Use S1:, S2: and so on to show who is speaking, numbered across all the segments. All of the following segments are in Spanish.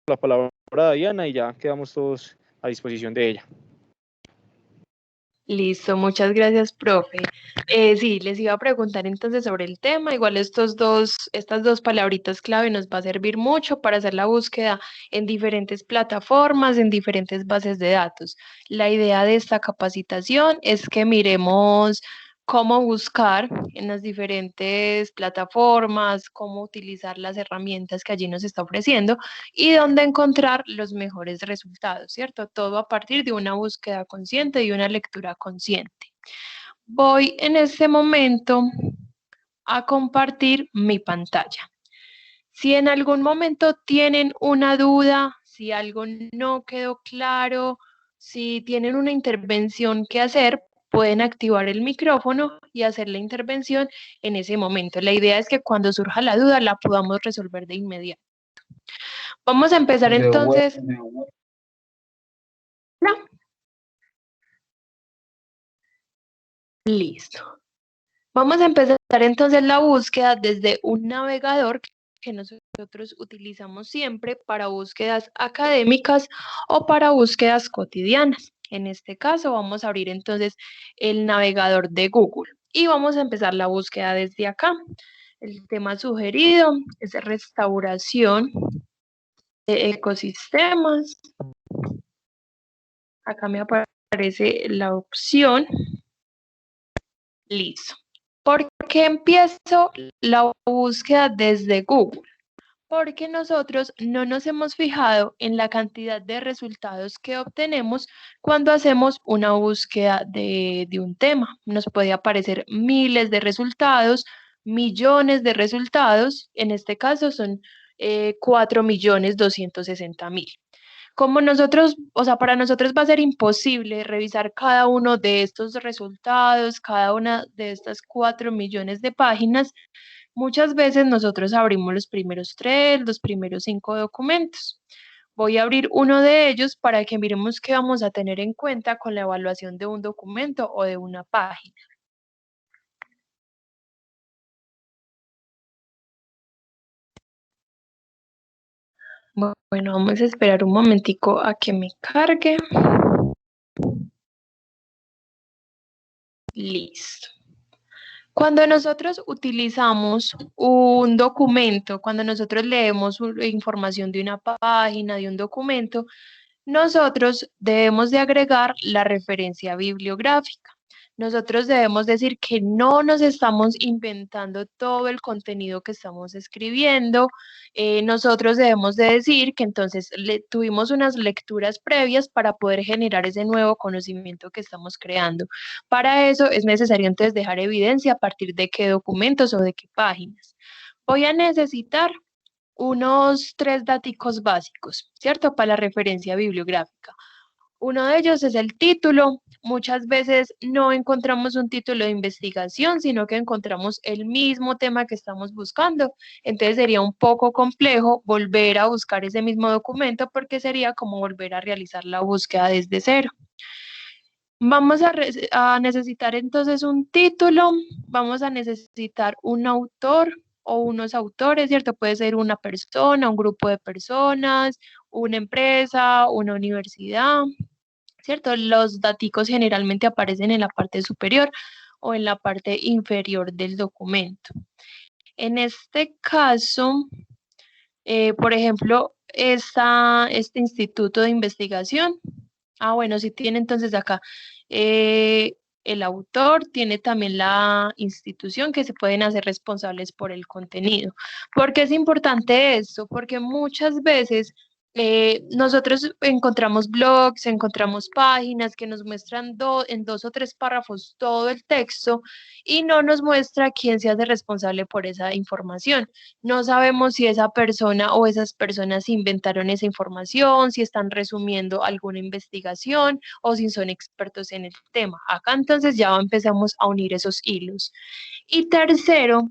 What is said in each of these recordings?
S1: la palabra a Diana y ya quedamos todos a disposición de ella.
S2: Listo, muchas gracias, profe. Sí, les iba a preguntar entonces sobre el tema. Igual estas dos palabritas clave nos va a servir mucho para hacer la búsqueda en diferentes plataformas, en diferentes bases de datos. La idea de esta capacitación es que miremos cómo buscar en las diferentes plataformas, cómo utilizar las herramientas que allí nos está ofreciendo y dónde encontrar los mejores resultados, ¿cierto? Todo a partir de una búsqueda consciente y una lectura consciente. Voy en este momento a compartir mi pantalla. Si en algún momento tienen una duda, si algo no quedó claro, si tienen una intervención que hacer, pueden activar el micrófono y hacer la intervención en ese momento. La idea es que cuando surja la duda la podamos resolver de inmediato. Vamos a empezar entonces. Listo. Vamos a empezar entonces la búsqueda desde un navegador que nosotros utilizamos siempre para búsquedas académicas o para búsquedas cotidianas. En este caso vamos a abrir entonces el navegador de Google y vamos a empezar la búsqueda desde acá. El tema sugerido es restauración de ecosistemas. Acá me aparece la opción. Listo. ¿Por qué empiezo la búsqueda desde Google? Porque nosotros no nos hemos fijado en la cantidad de resultados que obtenemos cuando hacemos una búsqueda de un tema. Nos puede aparecer miles de resultados, millones de resultados, en este caso son 4.260.000. Como nosotros, o sea, para nosotros va a ser imposible revisar cada uno de estos resultados, cada una de estas 4.000.000 de páginas, muchas veces nosotros abrimos los primeros 3, los primeros 5 documentos. Voy a abrir uno de ellos para que miremos qué vamos a tener en cuenta con la evaluación de un documento o de una página. Bueno, vamos a esperar un momentico a que me cargue. Listo. Cuando nosotros utilizamos un documento, cuando nosotros leemos información de una página, de un documento, nosotros debemos de agregar la referencia bibliográfica. Nosotros debemos decir que no nos estamos inventando todo el contenido que estamos escribiendo. Nosotros debemos de decir que entonces tuvimos unas lecturas previas para poder generar ese nuevo conocimiento que estamos creando. Para eso es necesario entonces dejar evidencia a partir de qué documentos o de qué páginas. Voy a necesitar unos 3 datos básicos, ¿cierto? Para la referencia bibliográfica. Uno de ellos es el título. Muchas veces no encontramos un título de investigación, sino que encontramos el mismo tema que estamos buscando. Entonces sería un poco complejo volver a buscar ese mismo documento porque sería como volver a realizar la búsqueda desde cero. Vamos a necesitar entonces un título, vamos a necesitar un autor o unos autores, ¿cierto? Puede ser una persona, un grupo de personas, una empresa, una universidad, ¿cierto? Los daticos generalmente aparecen en la parte superior o en la parte inferior del documento. En este caso, por ejemplo, este instituto de investigación. Bueno, sí tiene entonces acá el autor, tiene también la institución que se pueden hacer responsables por el contenido. ¿Por qué es importante esto? Porque muchas veces nosotros encontramos blogs, encontramos páginas que nos muestran en 2 o 3 párrafos todo el texto y no nos muestra quién se hace responsable por esa información. No sabemos si esa persona o esas personas inventaron esa información, si están resumiendo alguna investigación o si son expertos en el tema. Acá entonces ya empezamos a unir esos hilos. Y tercero,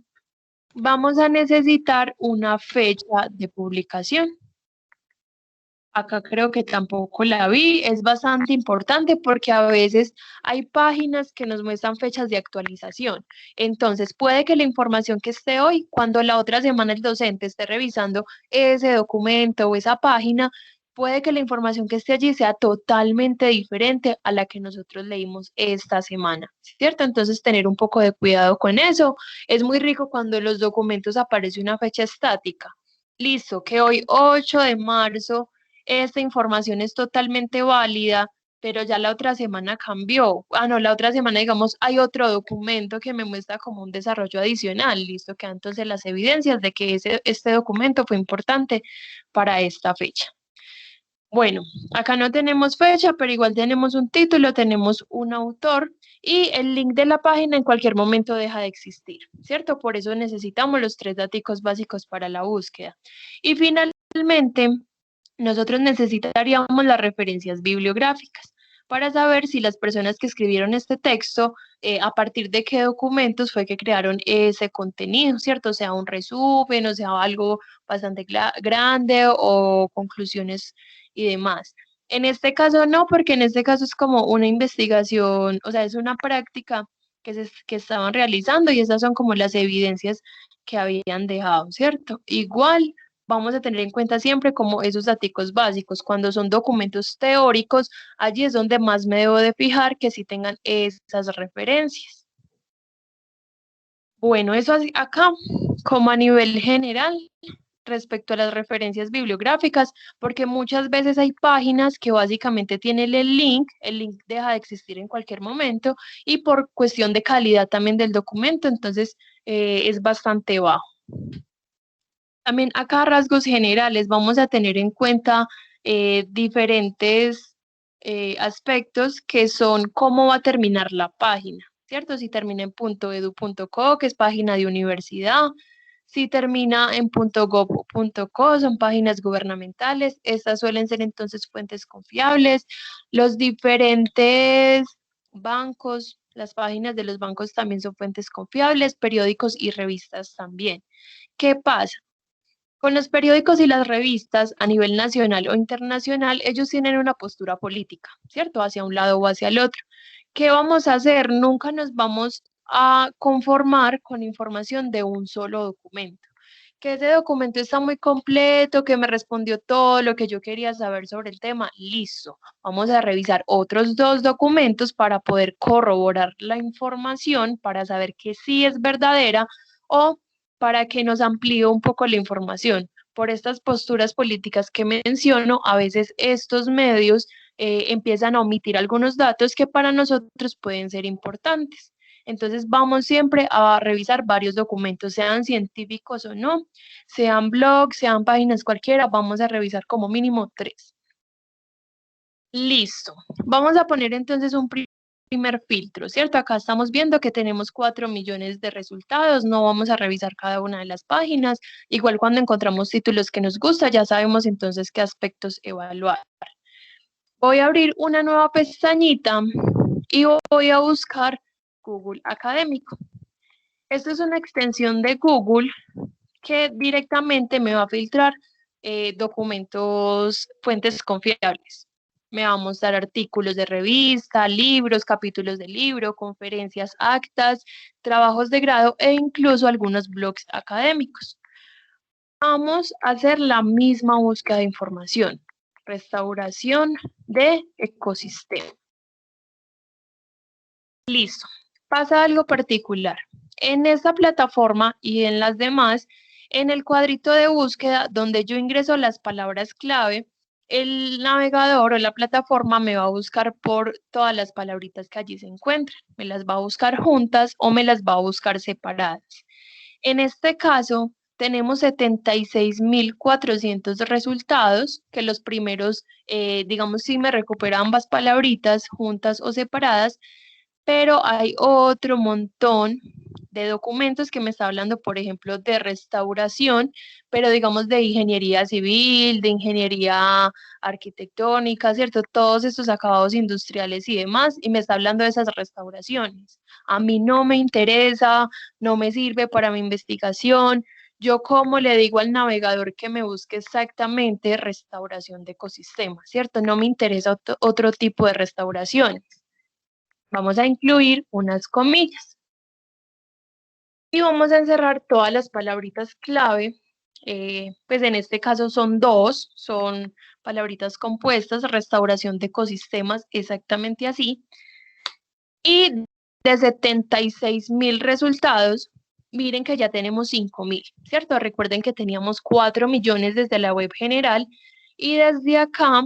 S2: vamos a necesitar una fecha de publicación. Acá creo que tampoco la vi, es bastante importante porque a veces hay páginas que nos muestran fechas de actualización. Entonces, puede que la información que esté hoy, cuando la otra semana el docente esté revisando ese documento o esa página, puede que la información que esté allí sea totalmente diferente a la que nosotros leímos esta semana, ¿cierto? Entonces, tener un poco de cuidado con eso. Es muy rico cuando en los documentos aparece una fecha estática. Listo, que hoy 8 de marzo esta información es totalmente válida, pero ya la otra semana cambió. Ah, no, la otra semana, digamos, hay otro documento que me muestra como un desarrollo adicional. Listo, quedan entonces las evidencias de que este documento fue importante para esta fecha. Bueno, acá no tenemos fecha, pero igual tenemos un título, tenemos un autor y el link de la página en cualquier momento deja de existir, ¿cierto? Por eso necesitamos los 3 datos básicos para la búsqueda. Y finalmente, nosotros necesitaríamos las referencias bibliográficas para saber si las personas que escribieron este texto, a partir de qué documentos fue que crearon ese contenido, ¿cierto? O sea, un resumen, o sea, algo bastante grande o conclusiones y demás. En este caso no, porque en este caso es como una investigación, o sea, es una práctica que estaban realizando y esas son como las evidencias que habían dejado, ¿cierto? Igual vamos a tener en cuenta siempre como esos datos básicos. Cuando son documentos teóricos, allí es donde más me debo de fijar que sí tengan esas referencias. Bueno, eso acá como a nivel general respecto a las referencias bibliográficas, porque muchas veces hay páginas que básicamente tienen el link deja de existir en cualquier momento y por cuestión de calidad también del documento, entonces es bastante bajo. También acá rasgos generales vamos a tener en cuenta diferentes aspectos que son cómo va a terminar la página, ¿cierto? Si termina en .edu.co, que es página de universidad, si termina en .gov.co, son páginas gubernamentales, estas suelen ser entonces fuentes confiables, los diferentes bancos, las páginas de los bancos también son fuentes confiables, periódicos y revistas también. ¿Qué pasa? Con los periódicos y las revistas a nivel nacional o internacional, ellos tienen una postura política, ¿cierto? Hacia un lado o hacia el otro. ¿Qué vamos a hacer? Nunca nos vamos a conformar con información de un solo documento. Que ese documento está muy completo, que me respondió todo lo que yo quería saber sobre el tema, listo. Vamos a revisar otros 2 documentos para poder corroborar la información, para saber que sí es verdadera o para que nos amplíe un poco la información. Por estas posturas políticas que menciono, a veces estos medios empiezan a omitir algunos datos que para nosotros pueden ser importantes. Entonces vamos siempre a revisar varios documentos, sean científicos o no, sean blogs, sean páginas cualquiera, vamos a revisar como mínimo 3. Listo. Vamos a poner entonces un primer filtro, ¿cierto? Acá estamos viendo que tenemos 4 millones de resultados, no vamos a revisar cada una de las páginas, igual cuando encontramos títulos que nos gusta, ya sabemos entonces qué aspectos evaluar. Voy a abrir una nueva pestañita y voy a buscar Google Académico. Esto es una extensión de Google que directamente me va a filtrar documentos, fuentes confiables. Me va a mostrar artículos de revista, libros, capítulos de libro, conferencias, actas, trabajos de grado e incluso algunos blogs académicos. Vamos a hacer la misma búsqueda de información. Restauración de ecosistema. Listo. Pasa algo particular. En esta plataforma y en las demás, en el cuadrito de búsqueda donde yo ingreso las palabras clave, el navegador o la plataforma me va a buscar por todas las palabritas que allí se encuentran. Me las va a buscar juntas o me las va a buscar separadas. En este caso, tenemos 76.400 resultados, que los primeros, digamos, si me recupera ambas palabritas juntas o separadas, pero hay otro montón de documentos que me está hablando, por ejemplo, de restauración, pero digamos de ingeniería civil, de ingeniería arquitectónica, ¿cierto? Todos estos acabados industriales y demás, y me está hablando de esas restauraciones. A mí no me interesa, no me sirve para mi investigación, yo como le digo al navegador que me busque exactamente restauración de ecosistemas, ¿cierto? No me interesa otro tipo de restauraciones. Vamos a incluir unas comillas. Y vamos a encerrar todas las palabritas clave, pues en este caso son dos, son palabritas compuestas, restauración de ecosistemas, exactamente así. Y de 76.000 resultados, miren que ya tenemos 5.000, ¿cierto? Recuerden que teníamos 4 millones desde la web general y desde acá,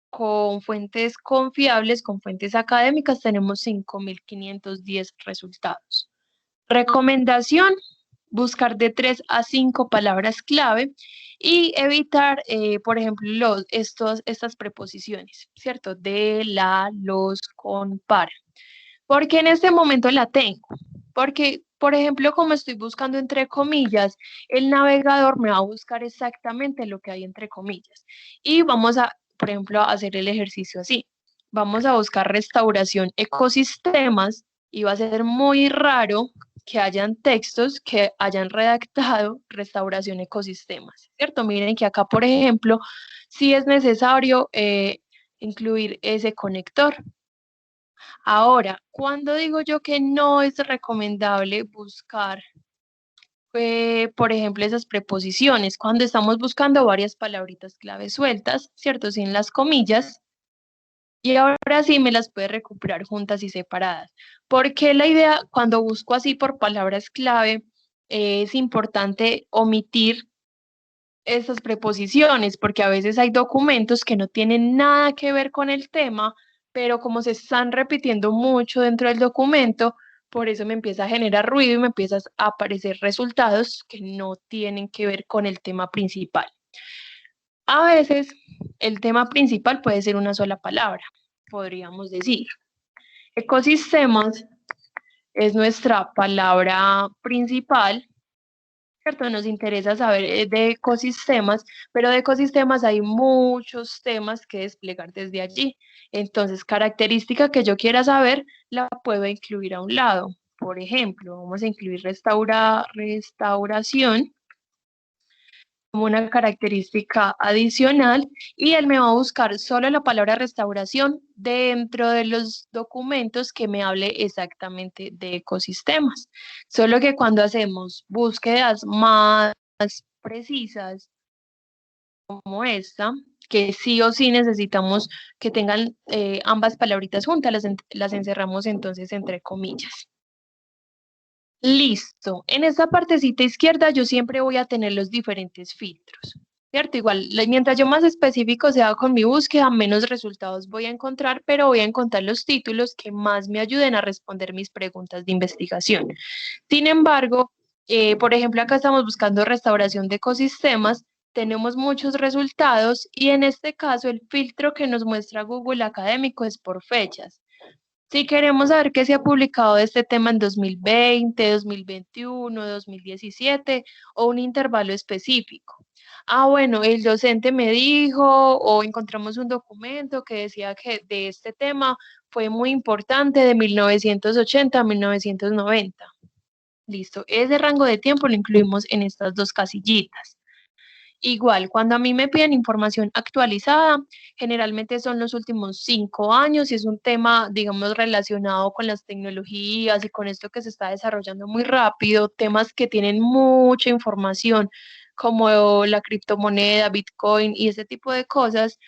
S2: con fuentes confiables, con fuentes académicas, tenemos 5.510 resultados. Recomendación, buscar de 3 a 5 palabras clave y evitar, por ejemplo, estas preposiciones, ¿cierto? De, la, los, con, para. Porque en este momento la tengo. Porque, por ejemplo, como estoy buscando entre comillas, el navegador me va a buscar exactamente lo que hay entre comillas. Y vamos a, por ejemplo, a hacer el ejercicio así. Vamos a buscar restauración ecosistemas y va a ser muy raro que hayan textos que hayan redactado restauración ecosistemas, ¿cierto? Miren que acá, por ejemplo, sí es necesario incluir ese conector. Ahora, cuando digo yo que no es recomendable buscar, por ejemplo, esas preposiciones, cuando estamos buscando varias palabritas clave sueltas, ¿cierto? Sin las comillas, y ahora sí me las puede recuperar juntas y separadas. Porque la idea, cuando busco así por palabras clave, es importante omitir esas preposiciones, porque a veces hay documentos que no tienen nada que ver con el tema, pero como se están repitiendo mucho dentro del documento, por eso me empieza a generar ruido y me empiezan a aparecer resultados que no tienen que ver con el tema principal. A veces el tema principal puede ser una sola palabra, podríamos decir. Ecosistemas es nuestra palabra principal, ¿cierto? Nos interesa saber de ecosistemas, pero de ecosistemas hay muchos temas que desplegar desde allí. Entonces, característica que yo quiera saber, la puedo incluir a un lado. Por ejemplo, vamos a incluir restauración como una característica adicional y él me va a buscar solo la palabra restauración dentro de los documentos que me hable exactamente de ecosistemas. Solo que cuando hacemos búsquedas más precisas como esta, que sí o sí necesitamos que tengan ambas palabritas juntas, las encerramos entonces entre comillas. Listo. En esta partecita izquierda yo siempre voy a tener los diferentes filtros, ¿cierto? Igual, mientras yo más específico sea con mi búsqueda, menos resultados voy a encontrar, pero voy a encontrar los títulos que más me ayuden a responder mis preguntas de investigación. Sin embargo, por ejemplo, acá estamos buscando restauración de ecosistemas, tenemos muchos resultados y en este caso el filtro que nos muestra Google Académico es por fechas. Si queremos saber qué se ha publicado de este tema en 2020, 2021, 2017 o un intervalo específico. Ah, bueno, el docente me dijo o encontramos un documento que decía que de este tema fue muy importante de 1980 a 1990. Listo, ese rango de tiempo lo incluimos en estas dos casillitas. Igual, cuando a mí me piden información actualizada, generalmente son los últimos 5 años y es un tema, digamos, relacionado con las tecnologías y con esto que se está desarrollando muy rápido, temas que tienen mucha información, como la criptomoneda, Bitcoin y ese tipo de cosas,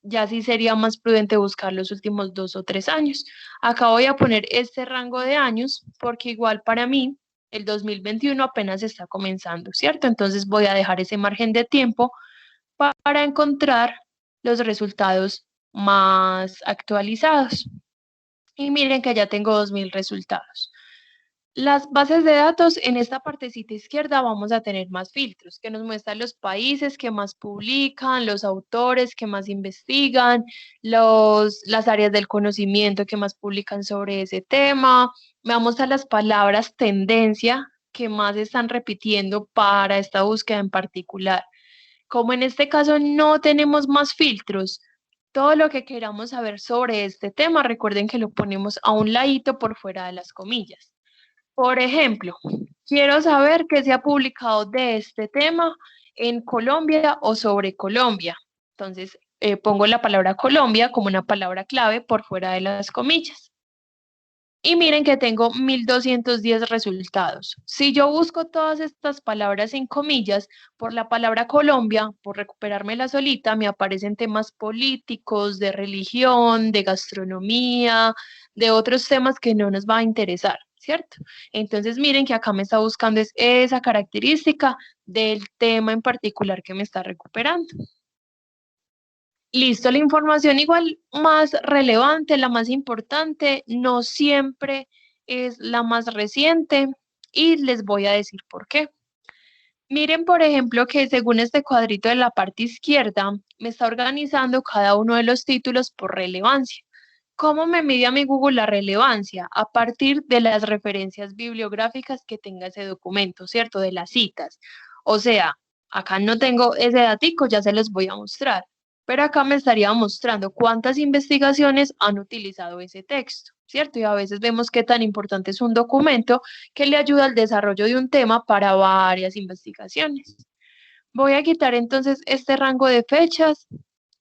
S2: ya sí sería más prudente buscar los últimos 2 o 3 años. Acá voy a poner este rango de años porque igual para mí el 2021 apenas está comenzando, ¿cierto? Entonces voy a dejar ese margen de tiempo para encontrar los resultados más actualizados. Y miren que ya tengo 2.000 resultados. Las bases de datos, en esta partecita izquierda vamos a tener más filtros que nos muestran los países que más publican, los autores que más investigan, las áreas del conocimiento que más publican sobre ese tema. Vamos a las palabras tendencia que más están repitiendo para esta búsqueda en particular. Como en este caso no tenemos más filtros, todo lo que queramos saber sobre este tema, recuerden que lo ponemos a un ladito por fuera de las comillas. Por ejemplo, quiero saber qué se ha publicado de este tema en Colombia o sobre Colombia. Entonces, pongo la palabra Colombia como una palabra clave por fuera de las comillas. Y miren que tengo 1210 resultados. Si yo busco todas estas palabras en comillas por la palabra Colombia, por recuperármela solita, me aparecen temas políticos, de religión, de gastronomía, de otros temas que no nos va a interesar, ¿cierto? Entonces miren que acá me está buscando es esa característica del tema en particular que me está recuperando. Listo, la información igual más relevante, la más importante, no siempre es la más reciente y les voy a decir por qué. Miren, por ejemplo, que según este cuadrito de la parte izquierda, me está organizando cada uno de los títulos por relevancia. ¿Cómo me mide a mi Google la relevancia? A partir de las referencias bibliográficas que tenga ese documento, ¿cierto? De las citas. O sea, acá no tengo ese datico, ya se los voy a mostrar. Pero acá me estaría mostrando cuántas investigaciones han utilizado ese texto, ¿cierto? Y a veces vemos qué tan importante es un documento que le ayuda al desarrollo de un tema para varias investigaciones. Voy a quitar entonces este rango de fechas,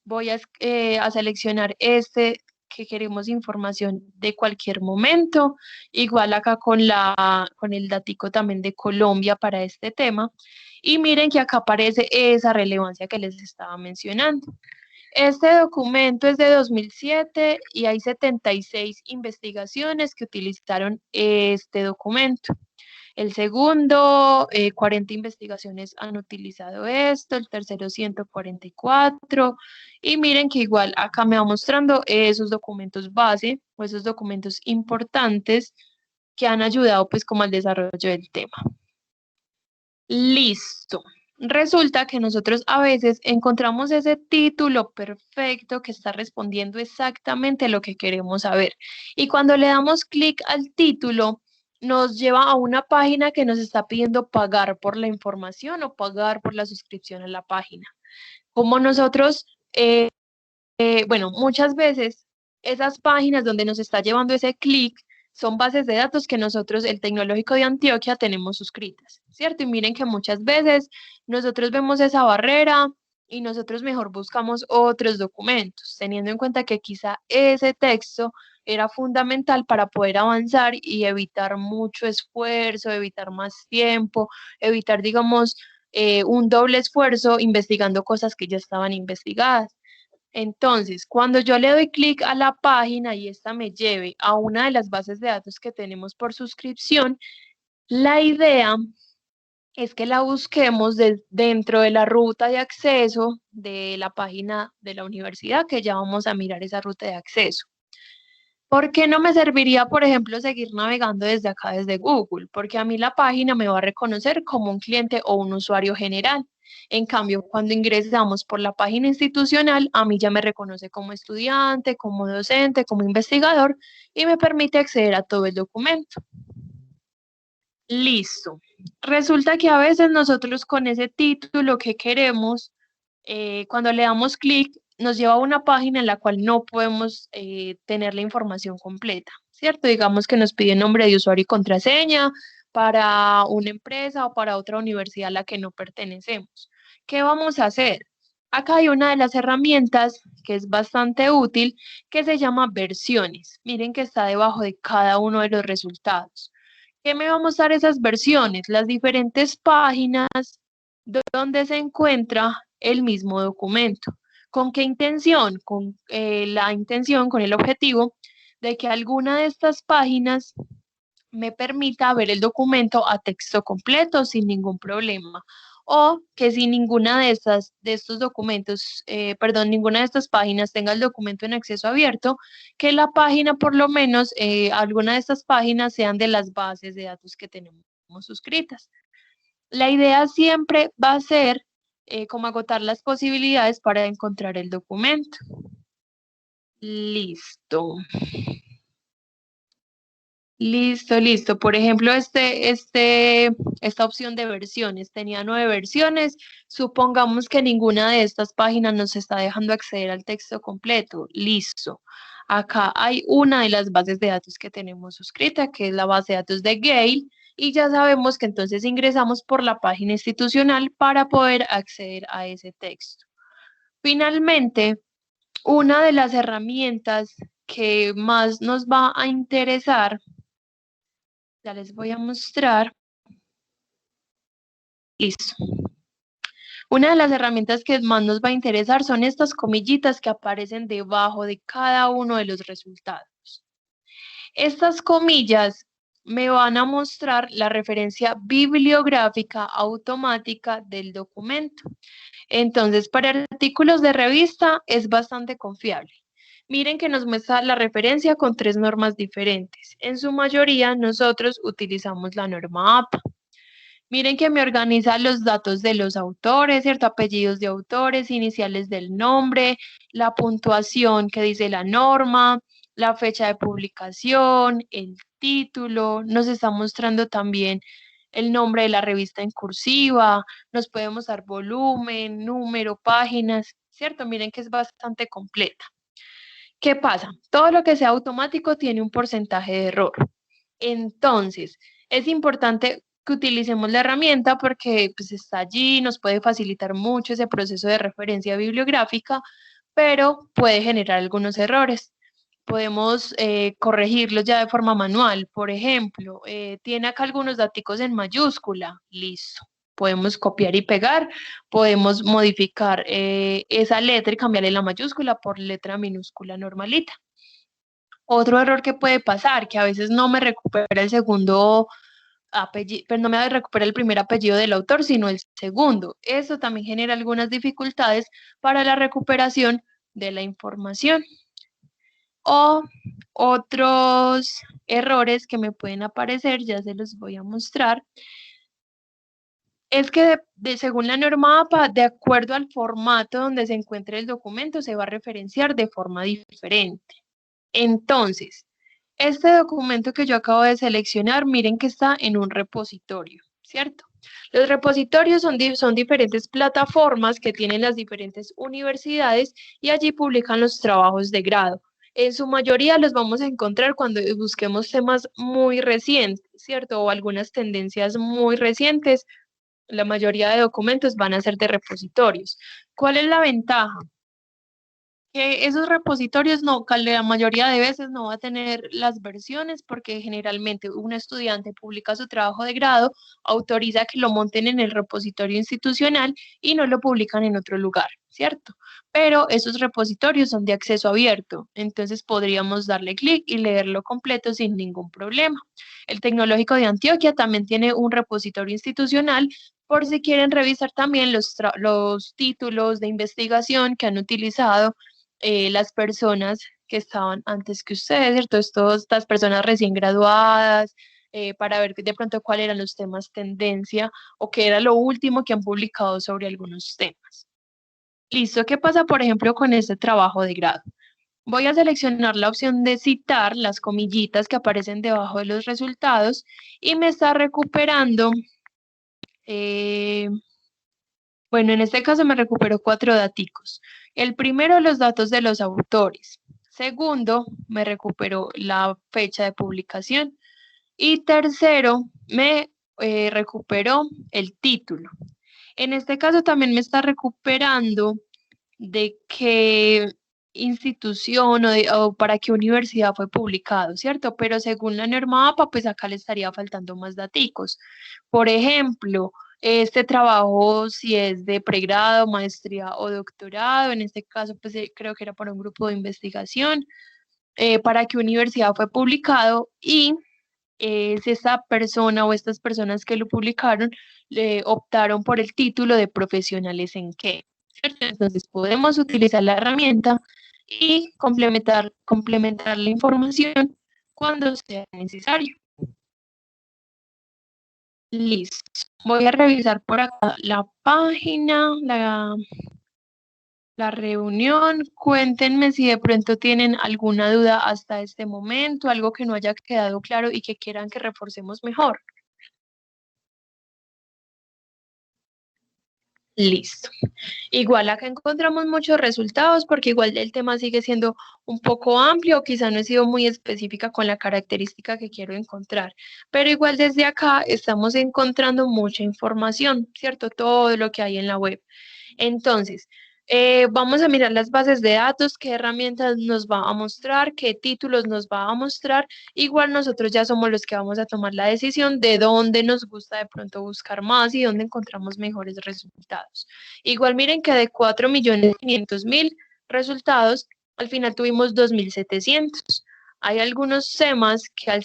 S2: voy a seleccionar este que queremos información de cualquier momento, igual acá con el datico también de Colombia para este tema, y miren que acá aparece esa relevancia que les estaba mencionando. Este documento es de 2007 y hay 76 investigaciones que utilizaron este documento. El segundo, 40 investigaciones han utilizado esto, el tercero 144, y miren que igual acá me va mostrando esos documentos base o esos documentos importantes que han ayudado pues como al desarrollo del tema. Listo. Resulta que nosotros a veces encontramos ese título perfecto que está respondiendo exactamente lo que queremos saber. Y cuando le damos clic al título, nos lleva a una página que nos está pidiendo pagar por la información o pagar por la suscripción a la página. Como nosotros, bueno, muchas veces esas páginas donde nos está llevando ese clic son bases de datos que nosotros, el Tecnológico de Antioquia, tenemos suscritas, ¿cierto? Y miren que muchas veces nosotros vemos esa barrera y nosotros mejor buscamos otros documentos, teniendo en cuenta que quizá ese texto era fundamental para poder avanzar y evitar mucho esfuerzo, evitar más tiempo, evitar, digamos, un doble esfuerzo investigando cosas que ya estaban investigadas. Entonces, cuando yo le doy clic a la página y esta me lleve a una de las bases de datos que tenemos por suscripción, la idea es que la busquemos dentro de la ruta de acceso de la página de la universidad, que ya vamos a mirar esa ruta de acceso. ¿Por qué no me serviría, por ejemplo, seguir navegando desde acá, desde Google? Porque a mí la página me va a reconocer como un cliente o un usuario general. En cambio, cuando ingresamos por la página institucional, a mí ya me reconoce como estudiante, como docente, como investigador y me permite acceder a todo el documento. Listo. Resulta que a veces nosotros con ese título que queremos, cuando le damos clic, nos lleva a una página en la cual no podemos tener la información completa, ¿cierto? Digamos que nos pide nombre de usuario y contraseña para una empresa o para otra universidad a la que no pertenecemos. ¿Qué vamos a hacer? Acá hay una de las herramientas que es bastante útil que se llama versiones. Miren que está debajo de cada uno de los resultados. ¿Qué me va a mostrar esas versiones? Las diferentes páginas donde se encuentra el mismo documento. ¿Con qué intención? Con la intención, con el objetivo de que alguna de estas páginas me permita ver el documento a texto completo sin ningún problema. O que si ninguna de estos documentos, perdón, ninguna de estas páginas tenga el documento en acceso abierto, que la página, por lo menos, alguna de estas páginas sean de las bases de datos que tenemos suscritas. La idea siempre va a ser como agotar las posibilidades para encontrar el documento. Listo. Listo, listo. Por ejemplo, esta opción de versiones tenía 9 versiones. Supongamos que ninguna de estas páginas nos está dejando acceder al texto completo. Listo. Acá hay una de las bases de datos que tenemos suscrita, que es la base de datos de Gale, y ya sabemos que entonces ingresamos por la página institucional para poder acceder a ese texto. Finalmente, una de las herramientas que más nos va a interesar, ya les voy a mostrar. Listo. Una de las herramientas que más nos va a interesar son estas comillitas que aparecen debajo de cada uno de los resultados. Estas comillas me van a mostrar la referencia bibliográfica automática del documento. Entonces, para artículos de revista es bastante confiable. Miren que nos muestra la referencia con 3 normas diferentes. En su mayoría, nosotros utilizamos la norma APA. Miren que me organiza los datos de los autores, ¿cierto? Apellidos de autores, iniciales del nombre, la puntuación que dice la norma, la fecha de publicación, el título, nos está mostrando también el nombre de la revista en cursiva, nos puede mostrar volumen, número, páginas, ¿cierto? Miren que es bastante completa. ¿Qué pasa? Todo lo que sea automático tiene un porcentaje de error. Entonces, es importante que utilicemos la herramienta porque pues, está allí, nos puede facilitar mucho ese proceso de referencia bibliográfica, pero puede generar algunos errores. Podemos corregirlos ya de forma manual. Por ejemplo, tiene acá algunos datos en mayúscula. Listo. Podemos copiar y pegar. Podemos modificar esa letra y cambiarle la mayúscula por letra minúscula normalita. Otro error que puede pasar, que a veces no me recupera el segundo apellido, pero no me recupera el primer apellido del autor, sino el segundo. Eso también genera algunas dificultades para la recuperación de la información. O otros errores que me pueden aparecer, ya se los voy a mostrar, es que según la norma APA, de acuerdo al formato donde se encuentre el documento, se va a referenciar de forma diferente. Entonces, este documento que yo acabo de seleccionar, miren que está en un repositorio, ¿cierto? Los repositorios son diferentes plataformas que tienen las diferentes universidades y allí publican los trabajos de grado. En su mayoría los vamos a encontrar cuando busquemos temas muy recientes, ¿cierto? O algunas tendencias muy recientes. La mayoría de documentos van a ser de repositorios. ¿Cuál es la ventaja? Que esos repositorios la mayoría de veces no va a tener las versiones porque generalmente un estudiante publica su trabajo de grado, autoriza que lo monten en el repositorio institucional y no lo publican en otro lugar, ¿cierto? Pero esos repositorios son de acceso abierto, entonces podríamos darle clic y leerlo completo sin ningún problema. El Tecnológico de Antioquia también tiene un repositorio institucional por si quieren revisar también los títulos de investigación que han utilizado las personas que estaban antes que ustedes, ¿cierto? Estas personas recién graduadas, para ver de pronto cuáles eran los temas tendencia o qué era lo último que han publicado sobre algunos temas. Listo, ¿qué pasa, por ejemplo, con este trabajo de grado? Voy a seleccionar la opción de citar las comillitas que aparecen debajo de los resultados y me está recuperando, bueno, en este caso me recuperó 4 daticos. El primero, los datos de los autores. Segundo, me recuperó la fecha de publicación. Y tercero, me recuperó el título. En este caso también me está recuperando de qué institución o para qué universidad fue publicado, ¿cierto? Pero según la norma APA, pues acá le estaría faltando más daticos. Por ejemplo, este trabajo, si es de pregrado, maestría o doctorado, en este caso, pues creo que era para un grupo de investigación, para qué universidad fue publicado y si esta persona o estas personas que lo publicaron optaron por el título de profesionales en qué, ¿cierto? Entonces podemos utilizar la herramienta y complementar la información cuando sea necesario. Listo. Voy a revisar por acá la página, la reunión. Cuéntenme si de pronto tienen alguna duda hasta este momento, algo que no haya quedado claro y que quieran que reforcemos mejor. Listo. Igual acá encontramos muchos resultados porque igual el tema sigue siendo un poco amplio, quizá no he sido muy específica con la característica que quiero encontrar, pero igual desde acá estamos encontrando mucha información, ¿cierto? Todo lo que hay en la web. Entonces, vamos a mirar las bases de datos, qué herramientas nos va a mostrar, qué títulos nos va a mostrar. Igual nosotros ya somos los que vamos a tomar la decisión de dónde nos gusta de pronto buscar más y dónde encontramos mejores resultados. Igual miren que de 4.500.000 resultados, al final tuvimos 2.700. Hay algunos temas que al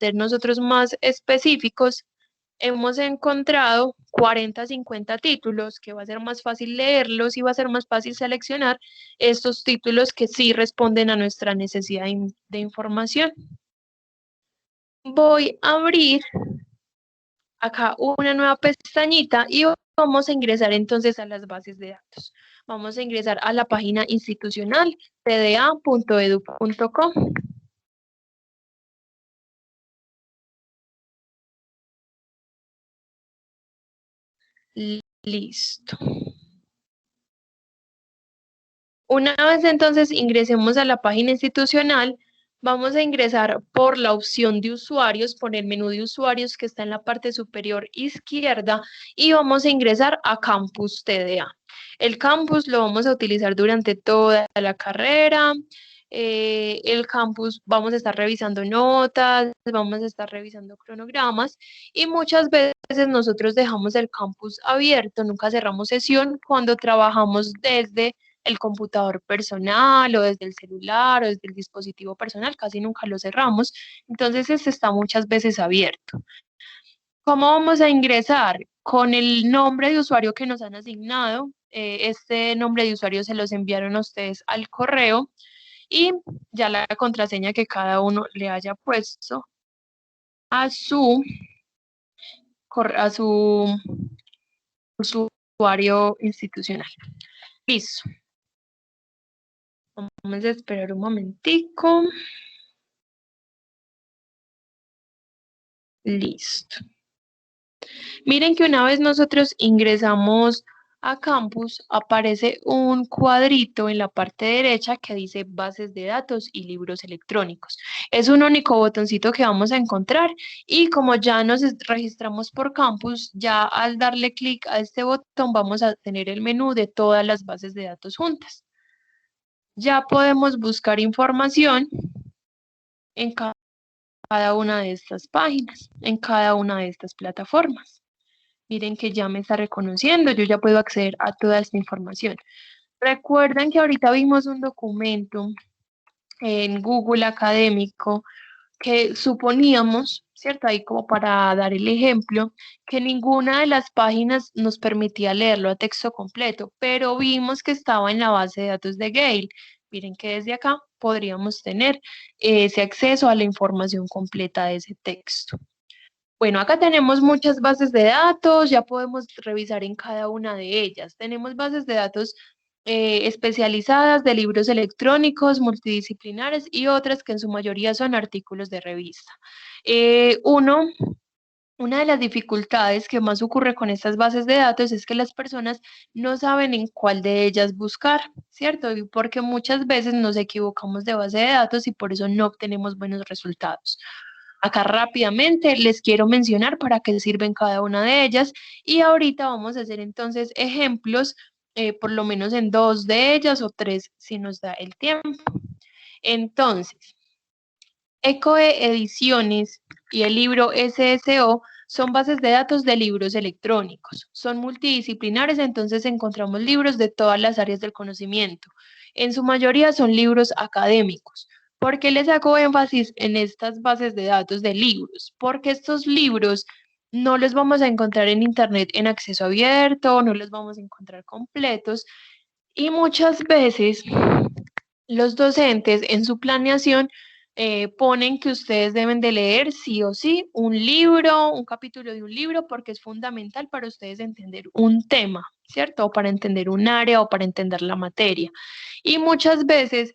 S2: ser nosotros más específicos, hemos encontrado 40, 50 títulos que va a ser más fácil leerlos y va a ser más fácil seleccionar estos títulos que sí responden a nuestra necesidad de información. Voy a abrir acá una nueva pestañita y vamos a ingresar entonces a las bases de datos. Vamos a ingresar a la página institucional tda.edu.co. Listo. Una vez entonces ingresemos a la página institucional, vamos a ingresar por la opción de usuarios, por el menú de usuarios que está en la parte superior izquierda y vamos a ingresar a Campus TDA. El campus lo vamos a utilizar durante toda la carrera. El campus vamos a estar revisando notas, vamos a estar revisando cronogramas y muchas veces nosotros dejamos el campus abierto, nunca cerramos sesión cuando trabajamos desde el computador personal o desde el celular o desde el dispositivo personal, casi nunca lo cerramos, entonces este está muchas veces abierto. ¿Cómo vamos a ingresar? Con el nombre de usuario que nos han asignado, este nombre de usuario se los enviaron a ustedes al correo y ya la contraseña que cada uno le haya puesto a su usuario institucional. Listo. Vamos a esperar un momentico. Listo. Miren que una vez nosotros ingresamos a Campus, aparece un cuadrito en la parte derecha que dice bases de datos y libros electrónicos. Es un único botoncito que vamos a encontrar y como ya nos registramos por Campus, ya al darle clic a este botón vamos a tener el menú de todas las bases de datos juntas. Ya podemos buscar información en cada una de estas páginas, en cada una de estas plataformas. Miren que ya me está reconociendo, yo ya puedo acceder a toda esta información. Recuerden que ahorita vimos un documento en Google Académico que suponíamos, ¿cierto? Ahí como para dar el ejemplo, que ninguna de las páginas nos permitía leerlo a texto completo, pero vimos que estaba en la base de datos de Gale. Miren que desde acá podríamos tener ese acceso a la información completa de ese texto. Bueno, acá tenemos muchas bases de datos, ya podemos revisar en cada una de ellas. Tenemos bases de datos especializadas de libros electrónicos, multidisciplinares y otras que en su mayoría son artículos de revista. Una de las dificultades que más ocurre con estas bases de datos es que las personas no saben en cuál de ellas buscar, ¿cierto? Y porque muchas veces nos equivocamos de base de datos y por eso no obtenemos buenos resultados. Acá rápidamente les quiero mencionar para qué sirven cada una de ellas y ahorita vamos a hacer entonces ejemplos, por lo menos en 2 de ellas o 3 si nos da el tiempo. Entonces, ECOE Ediciones y el libro SSO son bases de datos de libros electrónicos. Son multidisciplinares, entonces encontramos libros de todas las áreas del conocimiento. En su mayoría son libros académicos. ¿Por qué les hago énfasis en estas bases de datos de libros? Porque estos libros no los vamos a encontrar en Internet en acceso abierto, no los vamos a encontrar completos y muchas veces los docentes en su planeación ponen que ustedes deben de leer sí o sí un libro, un capítulo de un libro, porque es fundamental para ustedes entender un tema, ¿cierto? O para entender un área o para entender la materia. Y muchas veces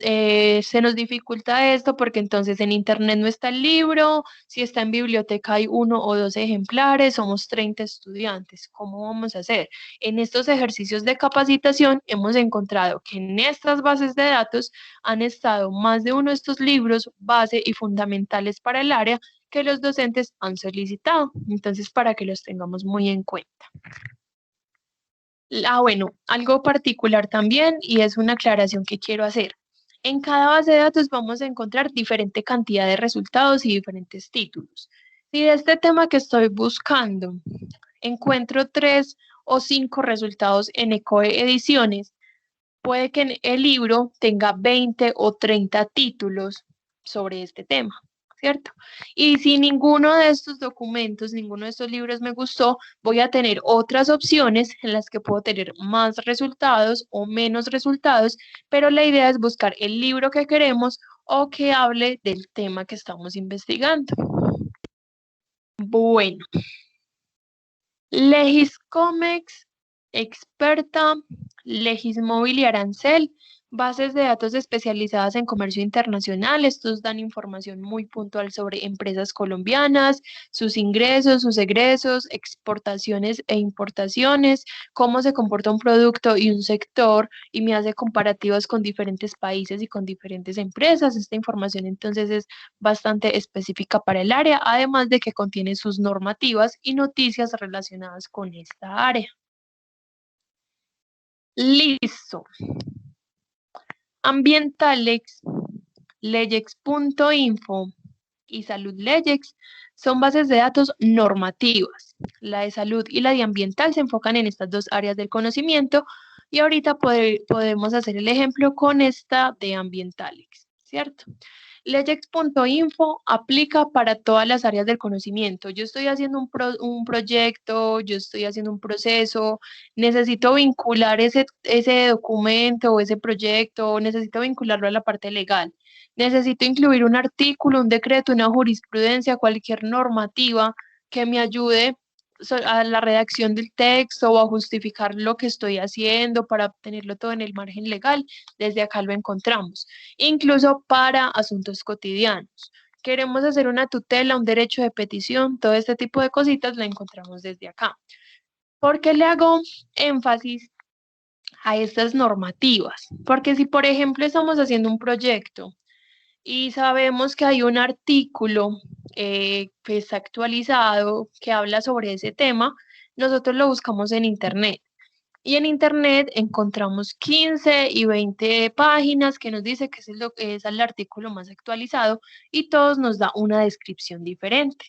S2: se nos dificulta esto porque entonces en internet no está el libro, si está en biblioteca hay 1 o 2 ejemplares, somos 30 estudiantes. ¿Cómo vamos a hacer? En estos ejercicios de capacitación hemos encontrado que en estas bases de datos han estado más de uno de estos libros base y fundamentales para el área que los docentes han solicitado. Entonces, para que los tengamos muy en cuenta. Bueno, algo particular también, y es una aclaración que quiero hacer. En cada base de datos vamos a encontrar diferente cantidad de resultados y diferentes títulos. Si de este tema que estoy buscando encuentro 3 o 5 resultados en ecoediciones, puede que el libro tenga 20 o 30 títulos sobre este tema, ¿cierto? Y si ninguno de estos documentos, ninguno de estos libros me gustó, voy a tener otras opciones en las que puedo tener más resultados o menos resultados, pero la idea es buscar el libro que queremos o que hable del tema que estamos investigando. Bueno, Legiscomex, Experta, Legismóvil y Arancel, bases de datos especializadas en comercio internacional. Estos dan información muy puntual sobre empresas colombianas, sus ingresos, sus egresos, exportaciones e importaciones, cómo se comporta un producto y un sector, y me hace comparativos con diferentes países y con diferentes empresas. Esta información entonces es bastante específica para el área, además de que contiene sus normativas y noticias relacionadas con esta área. Listo. Ambientalex, Leyex.info y SaludLeyex son bases de datos normativas. La de salud y la de ambiental se enfocan en estas dos áreas del conocimiento y ahorita podemos hacer el ejemplo con esta de Ambientalex, ¿cierto? Leyex.info aplica para todas las áreas del conocimiento. Yo estoy haciendo un proyecto, yo estoy haciendo un proceso, necesito vincular ese documento o ese proyecto, necesito vincularlo a la parte legal. Necesito incluir un artículo, un decreto, una jurisprudencia, cualquier normativa que me ayude a la redacción del texto o a justificar lo que estoy haciendo para obtenerlo todo en el margen legal. Desde acá lo encontramos. Incluso para asuntos cotidianos. Queremos hacer una tutela, un derecho de petición, todo este tipo de cositas la encontramos desde acá. ¿Por qué le hago énfasis a estas normativas? Porque si, por ejemplo, estamos haciendo un proyecto y sabemos que hay un artículo pues actualizado que habla sobre ese tema, nosotros lo buscamos en internet. Y en internet encontramos 15 y 20 páginas que nos dice que es el artículo más actualizado y todos nos da una descripción diferente.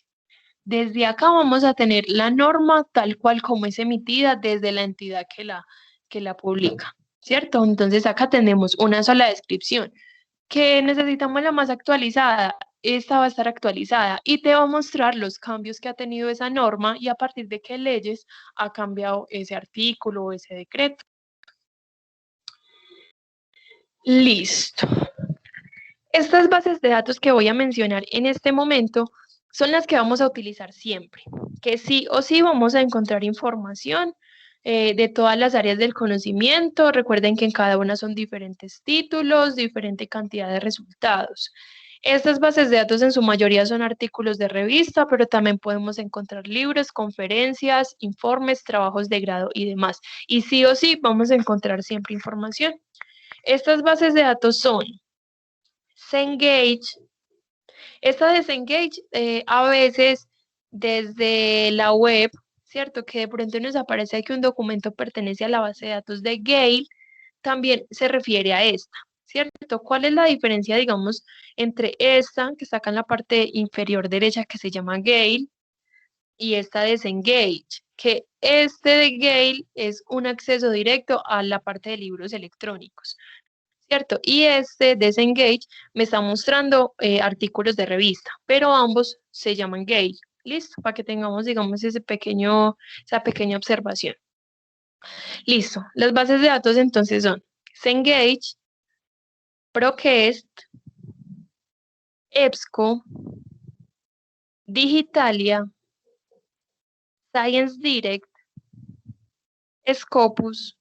S2: Desde acá vamos a tener la norma tal cual como es emitida desde la entidad que la publica, ¿cierto? Entonces acá tenemos una sola descripción. Que necesitamos la más actualizada, esta va a estar actualizada y te va a mostrar los cambios que ha tenido esa norma y a partir de qué leyes ha cambiado ese artículo o ese decreto. Listo. Estas bases de datos que voy a mencionar en este momento son las que vamos a utilizar siempre, que sí o sí vamos a encontrar información de todas las áreas del conocimiento. Recuerden que en cada una son diferentes títulos, diferente cantidad de resultados. Estas bases de datos en su mayoría son artículos de revista, pero también podemos encontrar libros, conferencias, informes, trabajos de grado y demás. Y sí o sí vamos a encontrar siempre información. Estas bases de datos son Cengage. Esta de Cengage a veces desde la web, ¿cierto? Que de pronto nos aparece que un documento pertenece a la base de datos de Gale, también se refiere a esta, ¿cierto? ¿Cuál es la diferencia, digamos, entre esta, que está acá en la parte inferior derecha, que se llama Gale, y esta de Cengage? Que este de Gale es un acceso directo a la parte de libros electrónicos, ¿cierto? Y este Disengage me está mostrando artículos de revista, pero ambos se llaman Gale. Listo, para que tengamos, digamos, esa pequeña observación. Listo, las bases de datos entonces son Cengage, Procast, EBSCO, Digitalia, Science Direct, Scopus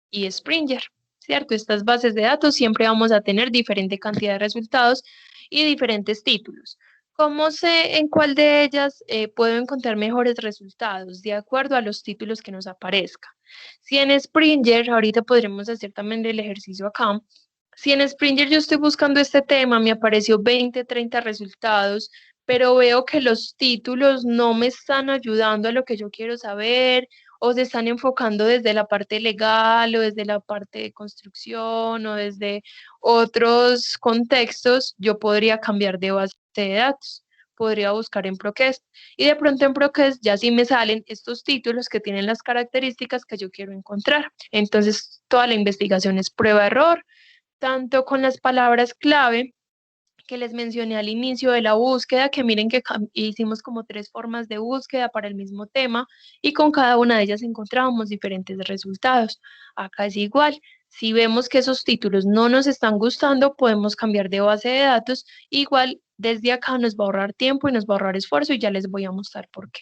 S2: y Springer. ¿cierto? Estas bases de datos siempre vamos a tener diferente cantidad de resultados y diferentes títulos. ¿Cómo sé en cuál de ellas puedo encontrar mejores resultados? De acuerdo a los títulos que nos aparezcan. Si en Springer, ahorita podremos hacer también el ejercicio acá, si en Springer yo estoy buscando este tema, me apareció 20, 30 resultados, pero veo que los títulos no me están ayudando a lo que yo quiero saber, o se están enfocando desde la parte legal, o desde la parte de construcción, o desde otros contextos, yo podría cambiar de base de datos. Podría buscar en Procast y de pronto en Procast ya sí me salen estos títulos que tienen las características que yo quiero encontrar. Entonces, toda la investigación es prueba-error, tanto con las palabras clave que les mencioné al inicio de la búsqueda, que miren que hicimos como 3 formas de búsqueda para el mismo tema y con cada una de ellas encontrábamos diferentes resultados. Acá es igual. Si vemos que esos títulos no nos están gustando, podemos cambiar de base de datos. Igual desde acá nos va a ahorrar tiempo y nos va a ahorrar esfuerzo y ya les voy a mostrar por qué.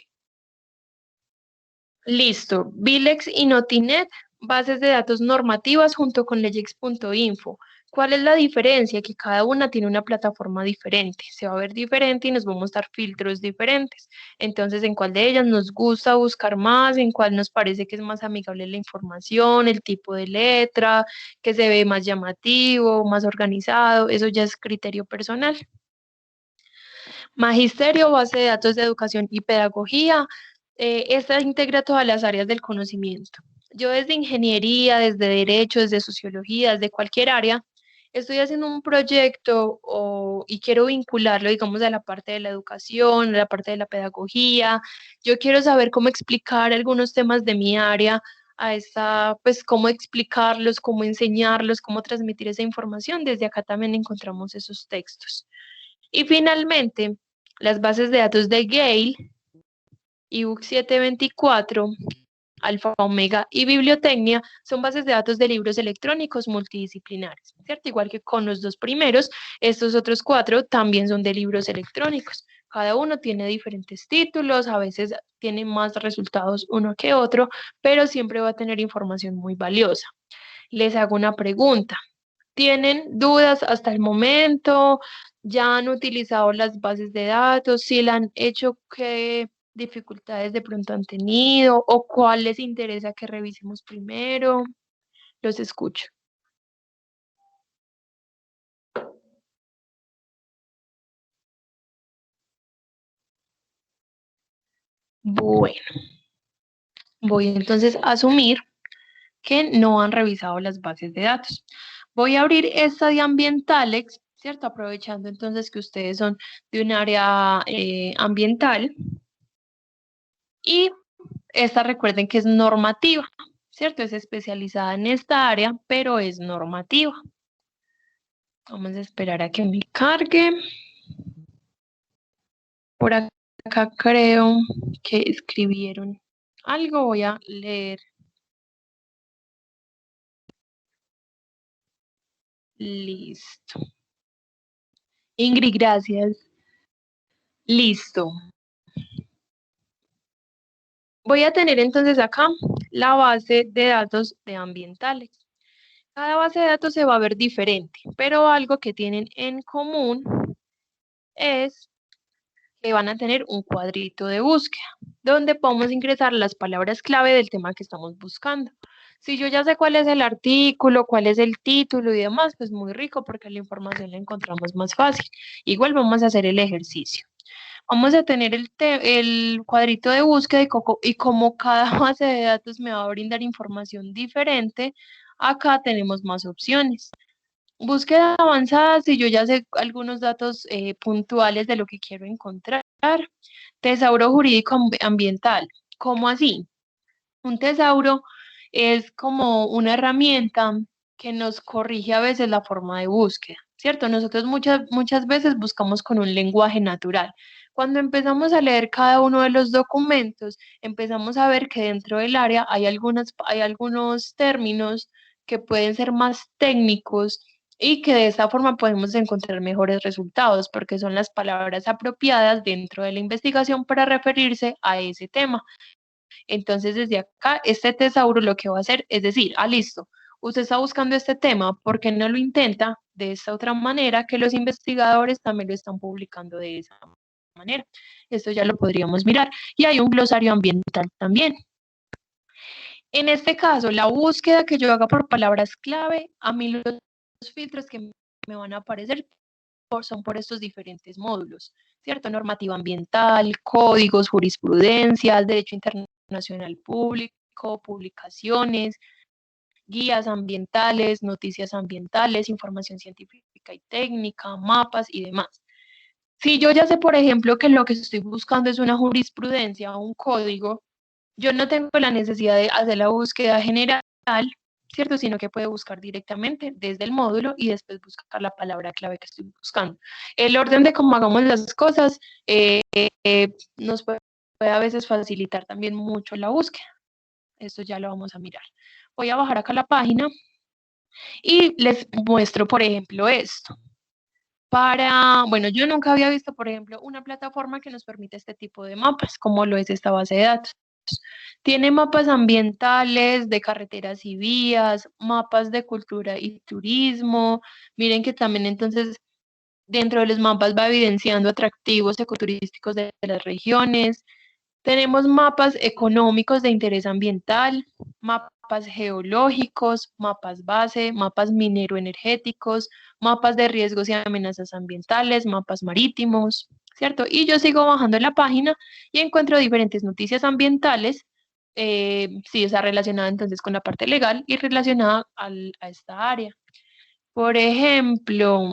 S2: Listo. Bilex y Notinet, bases de datos normativas junto con legex.info. ¿Cuál es la diferencia? Que cada una tiene una plataforma diferente. Se va a ver diferente y nos va a mostrar filtros diferentes. Entonces, ¿en cuál de ellas nos gusta buscar más? ¿En cuál nos parece que es más amigable la información, el tipo de letra, que se ve más llamativo, más organizado? Eso ya es criterio personal. Magisterio, base de datos de educación y pedagogía. Esta integra todas las áreas del conocimiento. Yo desde ingeniería, desde derecho, desde sociología, desde cualquier área, estoy haciendo un proyecto y quiero vincularlo, digamos, a la parte de la educación, a la parte de la pedagogía. Yo quiero saber cómo explicar algunos temas de mi área a esta, pues cómo explicarlos, cómo enseñarlos, cómo transmitir esa información. Desde acá también encontramos esos textos. Y finalmente, las bases de datos de Gale, ebook 724, Alfa Omega y Bibliotecnia son bases de datos de libros electrónicos multidisciplinares, ¿cierto? Igual que con los 2 primeros, estos otros 4 también son de libros electrónicos. Cada uno tiene diferentes títulos, a veces tiene más resultados uno que otro, pero siempre va a tener información muy valiosa. Les hago una pregunta. ¿Tienen dudas hasta el momento? ¿Ya han utilizado las bases de datos? ¿Si la han hecho, qué dificultades de pronto han tenido? ¿O cuál les interesa que revisemos primero? Los escucho. Bueno, voy entonces a asumir que no han revisado las bases de datos. Voy a abrir esta de Ambientalex, ¿cierto? Aprovechando entonces que ustedes son de un área ambiental. Y esta recuerden que es normativa, ¿cierto? Es especializada en esta área, pero es normativa. Vamos a esperar a que me cargue. Por acá creo que escribieron algo. Voy a leer. Listo. Ingrid, gracias. Listo. Voy a tener entonces acá la base de datos de ambientales. Cada base de datos se va a ver diferente, pero algo que tienen en común es que van a tener un cuadrito de búsqueda, donde podemos ingresar las palabras clave del tema que estamos buscando. Si yo ya sé cuál es el artículo, cuál es el título y demás, pues muy rico porque la información la encontramos más fácil. Igual vamos a hacer el ejercicio. Vamos a tener el cuadrito de búsqueda y como cada base de datos me va a brindar información diferente, acá tenemos más opciones. Búsqueda avanzada, si yo ya sé algunos datos puntuales de lo que quiero encontrar. Tesauro jurídico ambiental. ¿Cómo así? Un tesauro es como una herramienta que nos corrige a veces la forma de búsqueda, ¿cierto? Nosotros muchas veces buscamos con un lenguaje natural. Cuando empezamos a leer cada uno de los documentos, empezamos a ver que dentro del área hay algunos términos que pueden ser más técnicos y que de esta forma podemos encontrar mejores resultados porque son las palabras apropiadas dentro de la investigación para referirse a ese tema. Entonces, desde acá, este tesauro lo que va a hacer es decir, listo, usted está buscando este tema, ¿por qué no lo intenta de esta otra manera que los investigadores también lo están publicando de esa manera? Esto ya lo podríamos mirar. Y hay un glosario ambiental también. En este caso, la búsqueda que yo haga por palabras clave, a mí los filtros que me van a aparecer son por estos diferentes módulos, ¿cierto? Normativa ambiental, códigos, jurisprudencias, derecho internacional público, publicaciones, guías ambientales, noticias ambientales, información científica y técnica, mapas y demás. Si yo ya sé, por ejemplo, que lo que estoy buscando es una jurisprudencia o un código, yo no tengo la necesidad de hacer la búsqueda general, ¿cierto? Sino que puedo buscar directamente desde el módulo y después buscar la palabra clave que estoy buscando. El orden de cómo hagamos las cosas nos puede a veces facilitar también mucho la búsqueda. Esto ya lo vamos a mirar. Voy a bajar acá la página y les muestro, por ejemplo, esto. Bueno, yo nunca había visto, por ejemplo, una plataforma que nos permite este tipo de mapas, como lo es esta base de datos. Tiene mapas ambientales, de carreteras y vías, mapas de cultura y turismo. Miren que también entonces dentro de los mapas va evidenciando atractivos ecoturísticos de las regiones. Tenemos mapas económicos de interés ambiental, mapas geológicos, mapas base, mapas minero-energéticos, mapas de riesgos y amenazas ambientales, mapas marítimos, ¿cierto? Y yo sigo bajando la página y encuentro diferentes noticias ambientales, sí, está relacionada entonces con la parte legal y relacionada a esta área. Por ejemplo,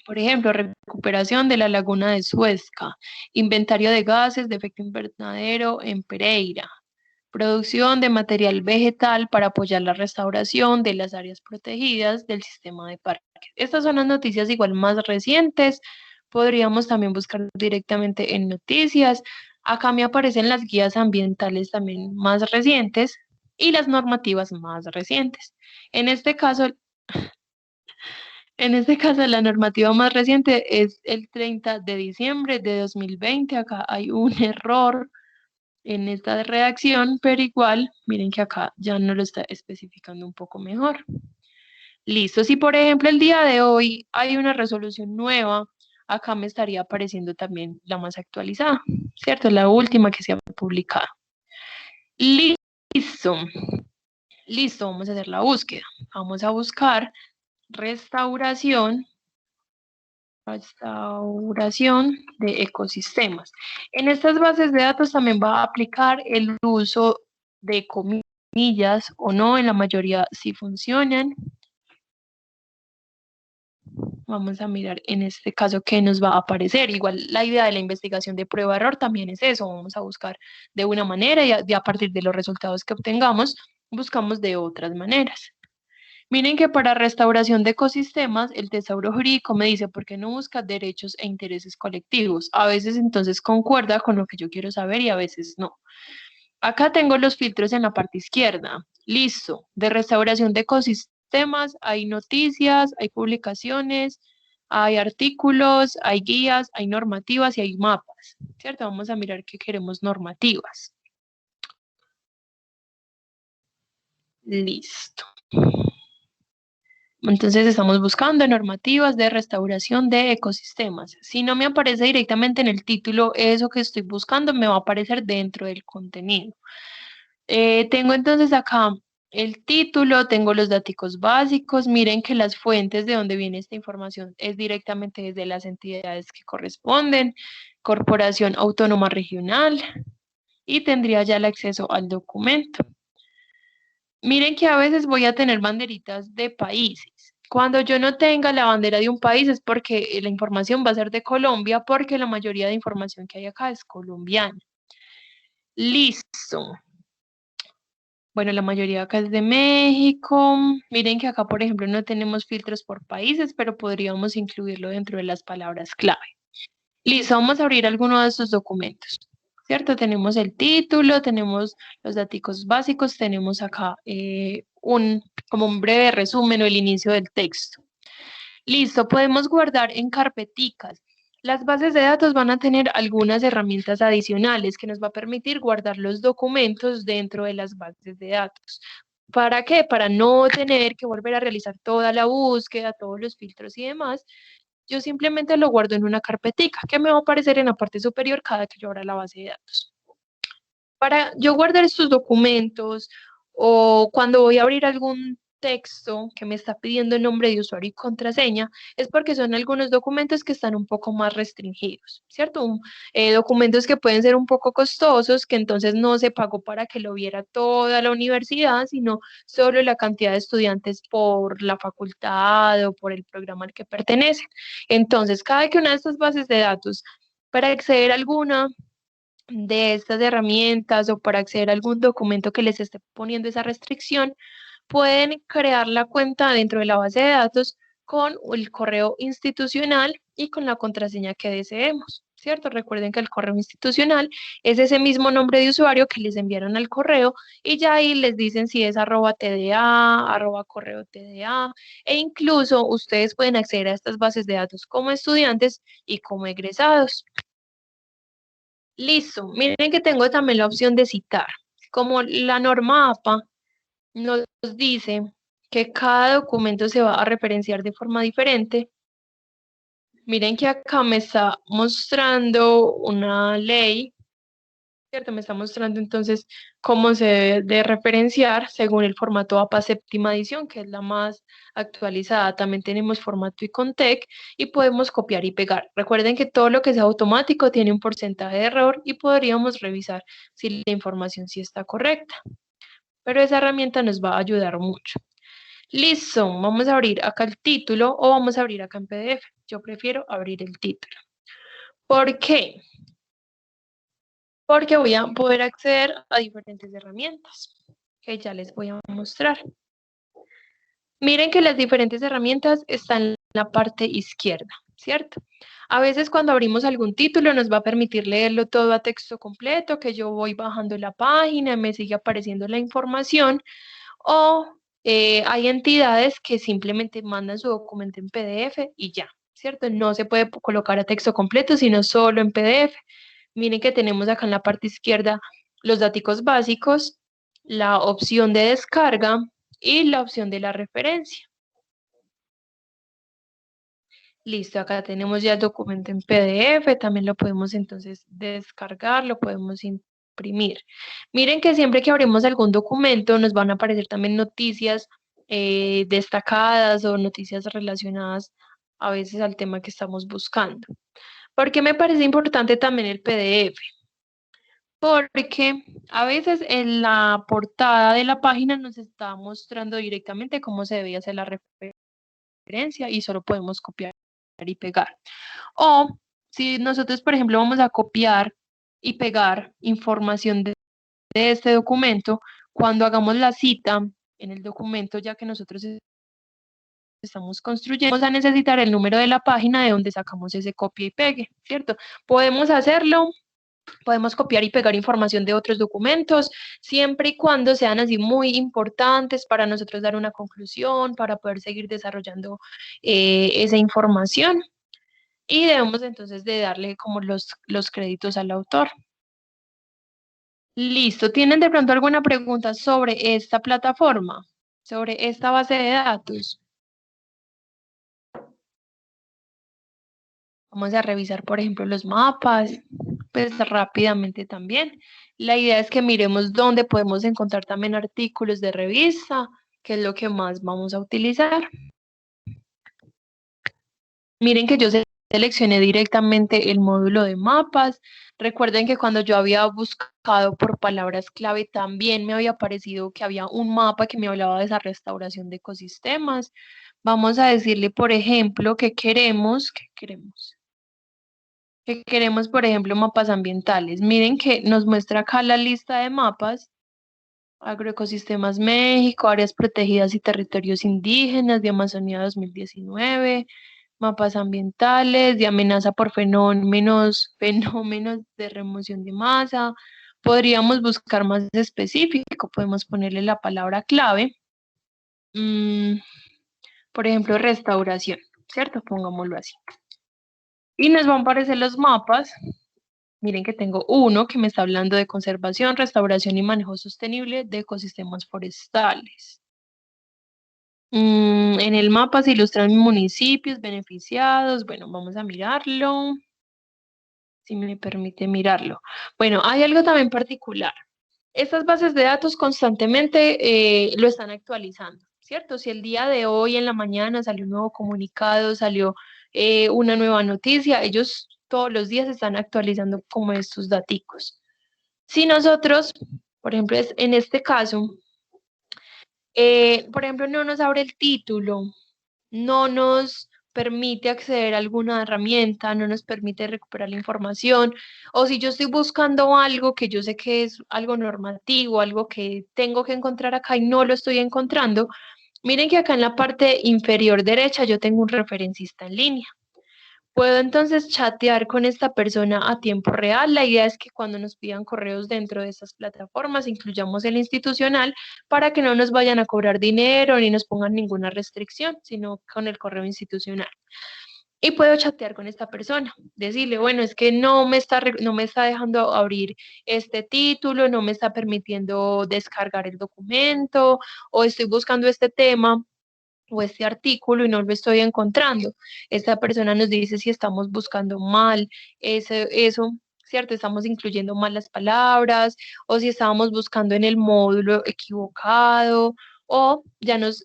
S2: recuperación de la laguna de Suezca, inventario de gases de efecto invernadero en Pereira, producción de material vegetal para apoyar la restauración de las áreas protegidas del sistema de parques. Estas son las noticias igual más recientes. Podríamos también buscar directamente en noticias. Acá me aparecen las guías ambientales también más recientes y las normativas más recientes. En este caso, la normativa más reciente es el 30 de diciembre de 2020. Acá hay un error en esta redacción, pero igual, miren que acá ya no lo está especificando un poco mejor. Listo, si por ejemplo el día de hoy hay una resolución nueva, acá me estaría apareciendo también la más actualizada, ¿cierto? La última que se ha publicado. Listo, listo, vamos a hacer la búsqueda. Vamos a buscar restauración de ecosistemas. En estas bases de datos también va a aplicar el uso de comillas o no, en la mayoría sí funcionan. Vamos a mirar en este caso qué nos va a aparecer. Igual la idea de la investigación de prueba-error también es eso. Vamos a buscar de una manera y a partir de los resultados que obtengamos, buscamos de otras maneras. Miren que para restauración de ecosistemas, el tesauro jurídico me dice por qué no busca derechos e intereses colectivos. A veces entonces concuerda con lo que yo quiero saber y a veces no. Acá tengo los filtros en la parte izquierda. Listo. De restauración de ecosistemas hay noticias, hay publicaciones, hay artículos, hay guías, hay normativas y hay mapas. ¿Cierto? Vamos a mirar que queremos normativas. Listo. Entonces estamos buscando normativas de restauración de ecosistemas. Si no me aparece directamente en el título eso que estoy buscando, me va a aparecer dentro del contenido. Tengo entonces acá el título, tengo los datos básicos. Miren que las fuentes de donde viene esta información es directamente desde las entidades que corresponden, Corporación Autónoma Regional, y tendría ya el acceso al documento. Miren que a veces voy a tener banderitas de países. Cuando yo no tenga la bandera de un país es porque la información va a ser de Colombia, porque la mayoría de información que hay acá es colombiana. Listo. Bueno, la mayoría acá es de México. Miren que acá, por ejemplo, no tenemos filtros por países, pero podríamos incluirlo dentro de las palabras clave. Listo, vamos a abrir alguno de estos documentos. ¿Cierto? Tenemos el título, tenemos los datos básicos, tenemos acá como un breve resumen o el inicio del texto. Listo, podemos guardar en carpeticas. Las bases de datos van a tener algunas herramientas adicionales que nos va a permitir guardar los documentos dentro de las bases de datos. ¿Para qué? Para no tener que volver a realizar toda la búsqueda, todos los filtros y demás. Yo simplemente lo guardo en una carpetica que me va a aparecer en la parte superior cada que yo abra la base de datos. Para yo guardar estos documentos o cuando voy a abrir algún texto que me está pidiendo el nombre de usuario y contraseña, es porque son algunos documentos que están un poco más restringidos, ¿cierto? Documentos que pueden ser un poco costosos, que entonces no se pagó para que lo viera toda la universidad, sino solo la cantidad de estudiantes por la facultad o por el programa al que pertenecen. Entonces, cada que una de estas bases de datos, para acceder a alguna de estas herramientas o para acceder a algún documento que les esté poniendo esa restricción, pueden crear la cuenta dentro de la base de datos con el correo institucional y con la contraseña que deseemos, ¿cierto? Recuerden que el correo institucional es ese mismo nombre de usuario que les enviaron al correo y ya ahí les dicen si es @tda, @correo tda, e incluso ustedes pueden acceder a estas bases de datos como estudiantes y como egresados. Listo, miren que tengo también la opción de citar. Como la norma APA nos dice que cada documento se va a referenciar de forma diferente, miren que acá me está mostrando una ley, ¿cierto? Me está mostrando entonces cómo se debe de referenciar según el formato APA séptima edición, que es la más actualizada. También tenemos formato Icontec y podemos copiar y pegar. Recuerden que todo lo que sea automático tiene un porcentaje de error y podríamos revisar si la información sí está correcta. Pero esa herramienta nos va a ayudar mucho. Listo, vamos a abrir acá el título o vamos a abrir acá en PDF. Yo prefiero abrir el título. ¿Por qué? Porque voy a poder acceder a diferentes herramientas que ya les voy a mostrar. Miren que las diferentes herramientas están en la parte izquierda, ¿cierto? A veces cuando abrimos algún título nos va a permitir leerlo todo a texto completo, que yo voy bajando la página, me sigue apareciendo la información, o hay entidades que simplemente mandan su documento en PDF y ya, ¿cierto? No se puede colocar a texto completo, sino solo en PDF. Miren que tenemos acá en la parte izquierda los datos básicos, la opción de descarga y la opción de la referencia. Listo, acá tenemos ya el documento en PDF, también lo podemos entonces descargar, lo podemos imprimir. Miren que siempre que abrimos algún documento nos van a aparecer también noticias destacadas o noticias relacionadas a veces al tema que estamos buscando. ¿Por qué me parece importante también el PDF? Porque a veces en la portada de la página nos está mostrando directamente cómo se debe hacer la referencia y solo podemos copiar y pegar. O si nosotros, por ejemplo, vamos a copiar y pegar información de este documento, cuando hagamos la cita en el documento, ya que nosotros estamos construyendo, vamos a necesitar el número de la página de donde sacamos ese copia y pegue, ¿cierto? Podemos hacerlo. Podemos copiar y pegar información de otros documentos, siempre y cuando sean así muy importantes para nosotros dar una conclusión, para poder seguir desarrollando esa información. Y debemos entonces de darle como los créditos al autor. Listo, ¿tienen de pronto alguna pregunta sobre esta plataforma? Sobre esta base de datos. Vamos a revisar, por ejemplo, los mapas, pues rápidamente también. La idea es que miremos dónde podemos encontrar también artículos de revista, que es lo que más vamos a utilizar. Miren que yo seleccioné directamente el módulo de mapas. Recuerden que cuando yo había buscado por palabras clave, también me había parecido que había un mapa que me hablaba de esa restauración de ecosistemas. Vamos a decirle, por ejemplo, que queremos, por ejemplo, mapas ambientales. Miren que nos muestra acá la lista de mapas. Agroecosistemas México, áreas protegidas y territorios indígenas de Amazonía 2019, mapas ambientales de amenaza por fenómenos de remoción de masa. Podríamos buscar más específico, podemos ponerle la palabra clave. Por ejemplo, restauración, ¿cierto? Pongámoslo así. Y nos van a aparecer los mapas Miren que tengo uno que me está hablando de conservación, restauración y manejo sostenible de ecosistemas forestales. En el mapa se ilustran municipios beneficiados. Bueno, vamos a mirarlo, si me permite mirarlo. Bueno, hay algo también particular. Estas bases de datos constantemente lo están actualizando, ¿cierto? Si el día de hoy en la mañana salió un nuevo comunicado, salió una nueva noticia, ellos todos los días están actualizando como estos daticos. Si nosotros, por ejemplo, en este caso, por ejemplo, no nos abre el título, no nos permite acceder a alguna herramienta, no nos permite recuperar la información, o si yo estoy buscando algo que yo sé que es algo normativo, algo que tengo que encontrar acá y no lo estoy encontrando, miren que acá en la parte inferior derecha yo tengo un referencista en línea. Puedo entonces chatear con esta persona a tiempo real. La idea es que cuando nos pidan correos dentro de estas plataformas, incluyamos el institucional para que no nos vayan a cobrar dinero ni nos pongan ninguna restricción, sino con el correo institucional. Y puedo chatear con esta persona, decirle, bueno, es que no me está dejando abrir este título, no me está permitiendo descargar el documento, o estoy buscando este tema o este artículo y no lo estoy encontrando. Esta persona nos dice si estamos buscando mal eso, ¿cierto? Estamos incluyendo mal las palabras o si estábamos buscando en el módulo equivocado o ya nos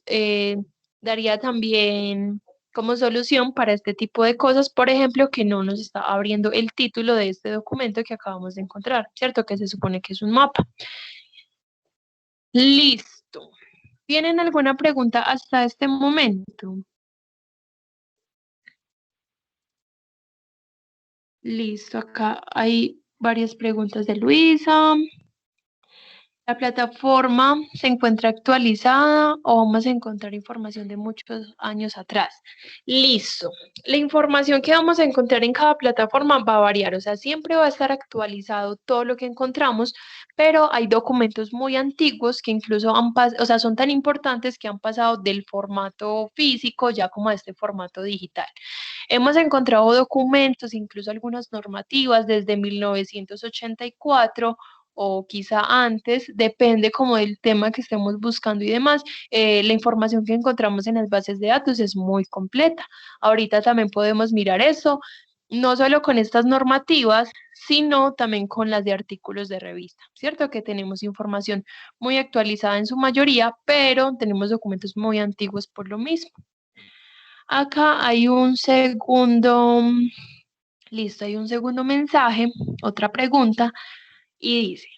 S2: daría también como solución para este tipo de cosas, por ejemplo, que no nos está abriendo el título de este documento que acabamos de encontrar, ¿cierto? Que se supone que es un mapa. Listo. ¿Tienen alguna pregunta hasta este momento? Listo, acá hay varias preguntas de Luisa. ¿La plataforma se encuentra actualizada o vamos a encontrar información de muchos años atrás? Listo. La información que vamos a encontrar en cada plataforma va a variar, o sea, siempre va a estar actualizado todo lo que encontramos, pero hay documentos muy antiguos que incluso o sea, son tan importantes que han pasado del formato físico ya como a este formato digital. Hemos encontrado documentos, incluso algunas normativas desde 1984 o quizá antes, depende como del tema que estemos buscando y demás. La información que encontramos en las bases de datos es muy completa. Ahorita también podemos mirar eso, no solo con estas normativas, sino también con las de artículos de revista, ¿cierto? Que tenemos información muy actualizada en su mayoría, pero tenemos documentos muy antiguos por lo mismo. Acá hay un segundo, listo, hay un segundo mensaje, otra pregunta, y dice,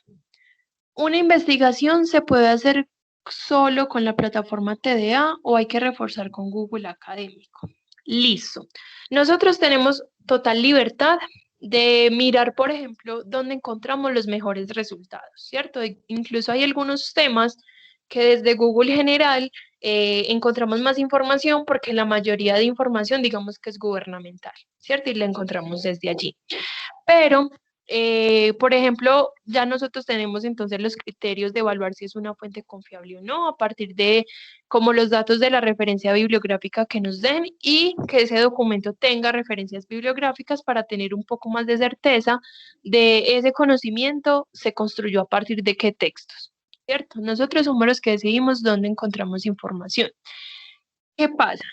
S2: ¿una investigación se puede hacer solo con la plataforma TDA o hay que reforzar con Google Académico? Listo. Nosotros tenemos total libertad de mirar, por ejemplo, dónde encontramos los mejores resultados, ¿cierto? Incluso hay algunos temas que desde Google General encontramos más información porque la mayoría de información, digamos que es gubernamental, ¿cierto? Y la encontramos desde allí. Pero, por ejemplo, ya nosotros tenemos entonces los criterios de evaluar si es una fuente confiable o no, a partir de como los datos de la referencia bibliográfica que nos den y que ese documento tenga referencias bibliográficas para tener un poco más de certeza de ese conocimiento se construyó a partir de qué textos, ¿cierto? Nosotros somos los que decidimos dónde encontramos información. ¿Qué pasa?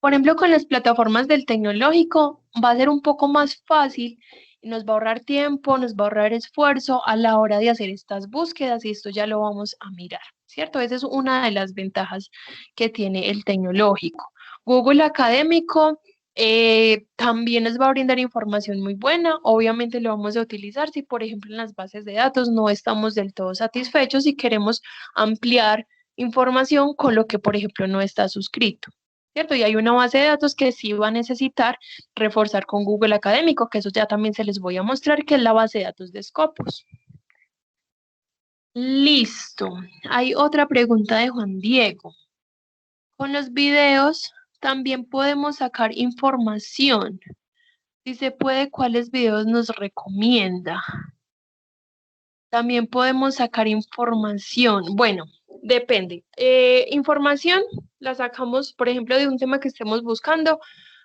S2: Por ejemplo, con las plataformas del tecnológico va a ser un poco más fácil y nos va a ahorrar tiempo, nos va a ahorrar esfuerzo a la hora de hacer estas búsquedas y esto ya lo vamos a mirar, ¿cierto? Esa es una de las ventajas que tiene el tecnológico. Google Académico también nos va a brindar información muy buena, obviamente lo vamos a utilizar si, por ejemplo, en las bases de datos no estamos del todo satisfechos y queremos ampliar información con lo que, por ejemplo, no está suscrito. ¿Cierto? Y hay una base de datos que sí va a necesitar reforzar con Google Académico, que eso ya también se les voy a mostrar, que es la base de datos de Scopus. Listo. Hay otra pregunta de Juan Diego. Con los videos también podemos sacar información. Si se puede, ¿cuáles videos nos recomienda? También podemos sacar información. Bueno, depende. Información la sacamos, por ejemplo, de un tema que estemos buscando.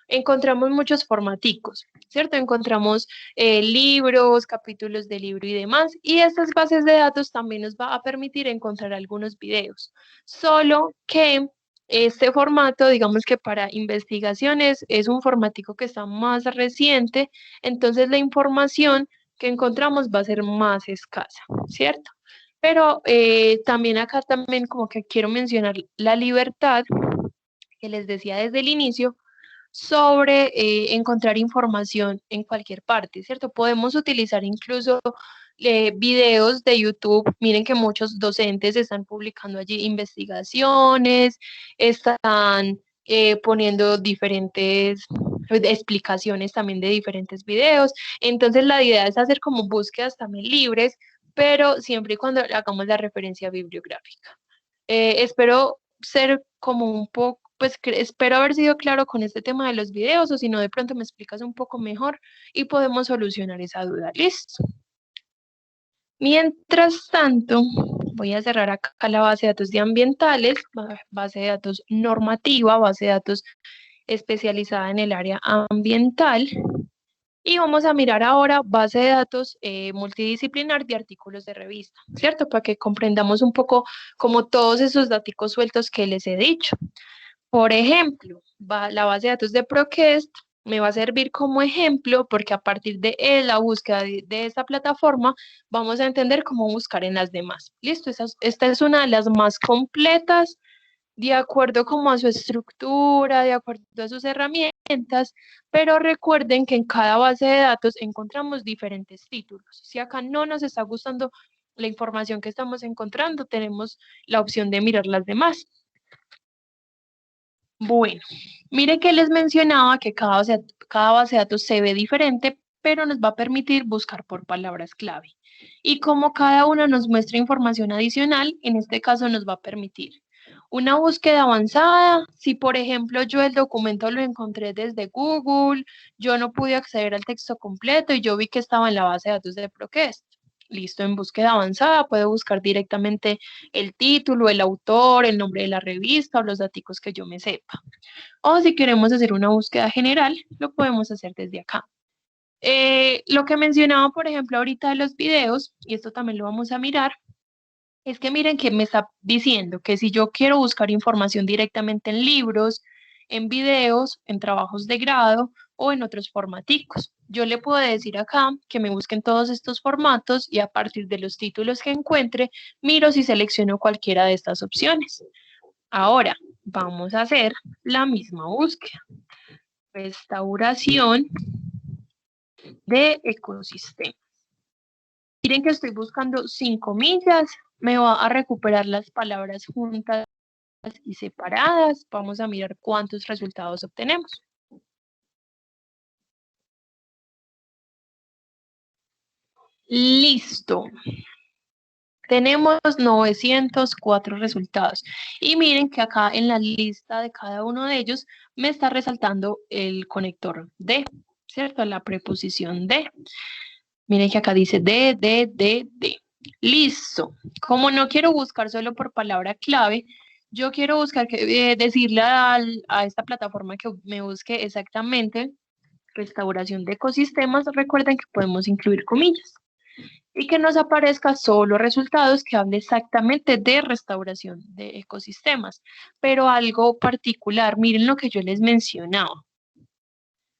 S2: encontramos muchos formaticos, ¿cierto? Encontramos libros, capítulos de libro y demás, y estas bases de datos también nos va a permitir encontrar algunos videos, solo que este formato, digamos que para investigaciones, es un formático que está más reciente, entonces la información que encontramos va a ser más escasa, ¿cierto? Pero también acá también como que quiero mencionar la libertad que les decía desde el inicio, sobre encontrar información en cualquier parte, ¿cierto? Podemos utilizar incluso videos de YouTube. Miren que muchos docentes están publicando allí investigaciones, están poniendo diferentes explicaciones también de diferentes videos. Entonces la idea es hacer como búsquedas también libres, pero siempre y cuando hagamos la referencia bibliográfica. Espero ser como un poco, pues espero haber sido claro con este tema de los videos, o si no, de pronto me explicas un poco mejor y podemos solucionar esa duda. ¿Listo? Mientras tanto, voy a cerrar acá la base de datos de ambientales, base de datos normativa, base de datos especializada en el área ambiental. Y vamos a mirar ahora base de datos multidisciplinar de artículos de revista, ¿cierto? Para que comprendamos un poco como todos esos datos sueltos que les he dicho. Por ejemplo, la base de datos de ProQuest me va a servir como ejemplo porque a partir de la búsqueda de esta plataforma vamos a entender cómo buscar en las demás. ¿Listo? Esta es una de las más completas de acuerdo como a su estructura, de acuerdo a sus herramientas, pero recuerden que en cada base de datos encontramos diferentes títulos. Si acá no nos está gustando la información que estamos encontrando, tenemos la opción de mirar las demás. Bueno, mire que les mencionaba que cada base de datos se ve diferente, pero nos va a permitir buscar por palabras clave. Y como cada una nos muestra información adicional, en este caso nos va a permitir una búsqueda avanzada. Si, por ejemplo, yo el documento lo encontré desde Google, yo no pude acceder al texto completo y yo vi que estaba en la base de datos de ProQuest. Listo, en búsqueda avanzada puedo buscar directamente el título, el autor, el nombre de la revista o los datos que yo me sepa. O si queremos hacer una búsqueda general, lo podemos hacer desde acá. Lo que mencionaba, por ejemplo, ahorita de los videos, y esto también lo vamos a mirar, es que miren que me está diciendo que si yo quiero buscar información directamente en libros, en videos, en trabajos de grado o en otros formaticos, yo le puedo decir acá que me busquen todos estos formatos y a partir de los títulos que encuentre, miro si selecciono cualquiera de estas opciones. Ahora, vamos a hacer la misma búsqueda. Restauración de ecosistemas. Miren que estoy buscando 5 comillas, me va a recuperar las palabras juntas y separadas. Vamos a mirar cuántos resultados obtenemos. Listo. Tenemos 904 resultados. Y miren que acá en la lista de cada uno de ellos me está resaltando el conector de, ¿cierto? La preposición de. Miren que acá dice de. Listo. Como no quiero buscar solo por palabra clave, yo quiero buscar, decirle a esta plataforma que me busque exactamente restauración de ecosistemas. Recuerden que podemos incluir comillas y que nos aparezca solo resultados que hable exactamente de restauración de ecosistemas. Pero algo particular, miren lo que yo les mencionaba.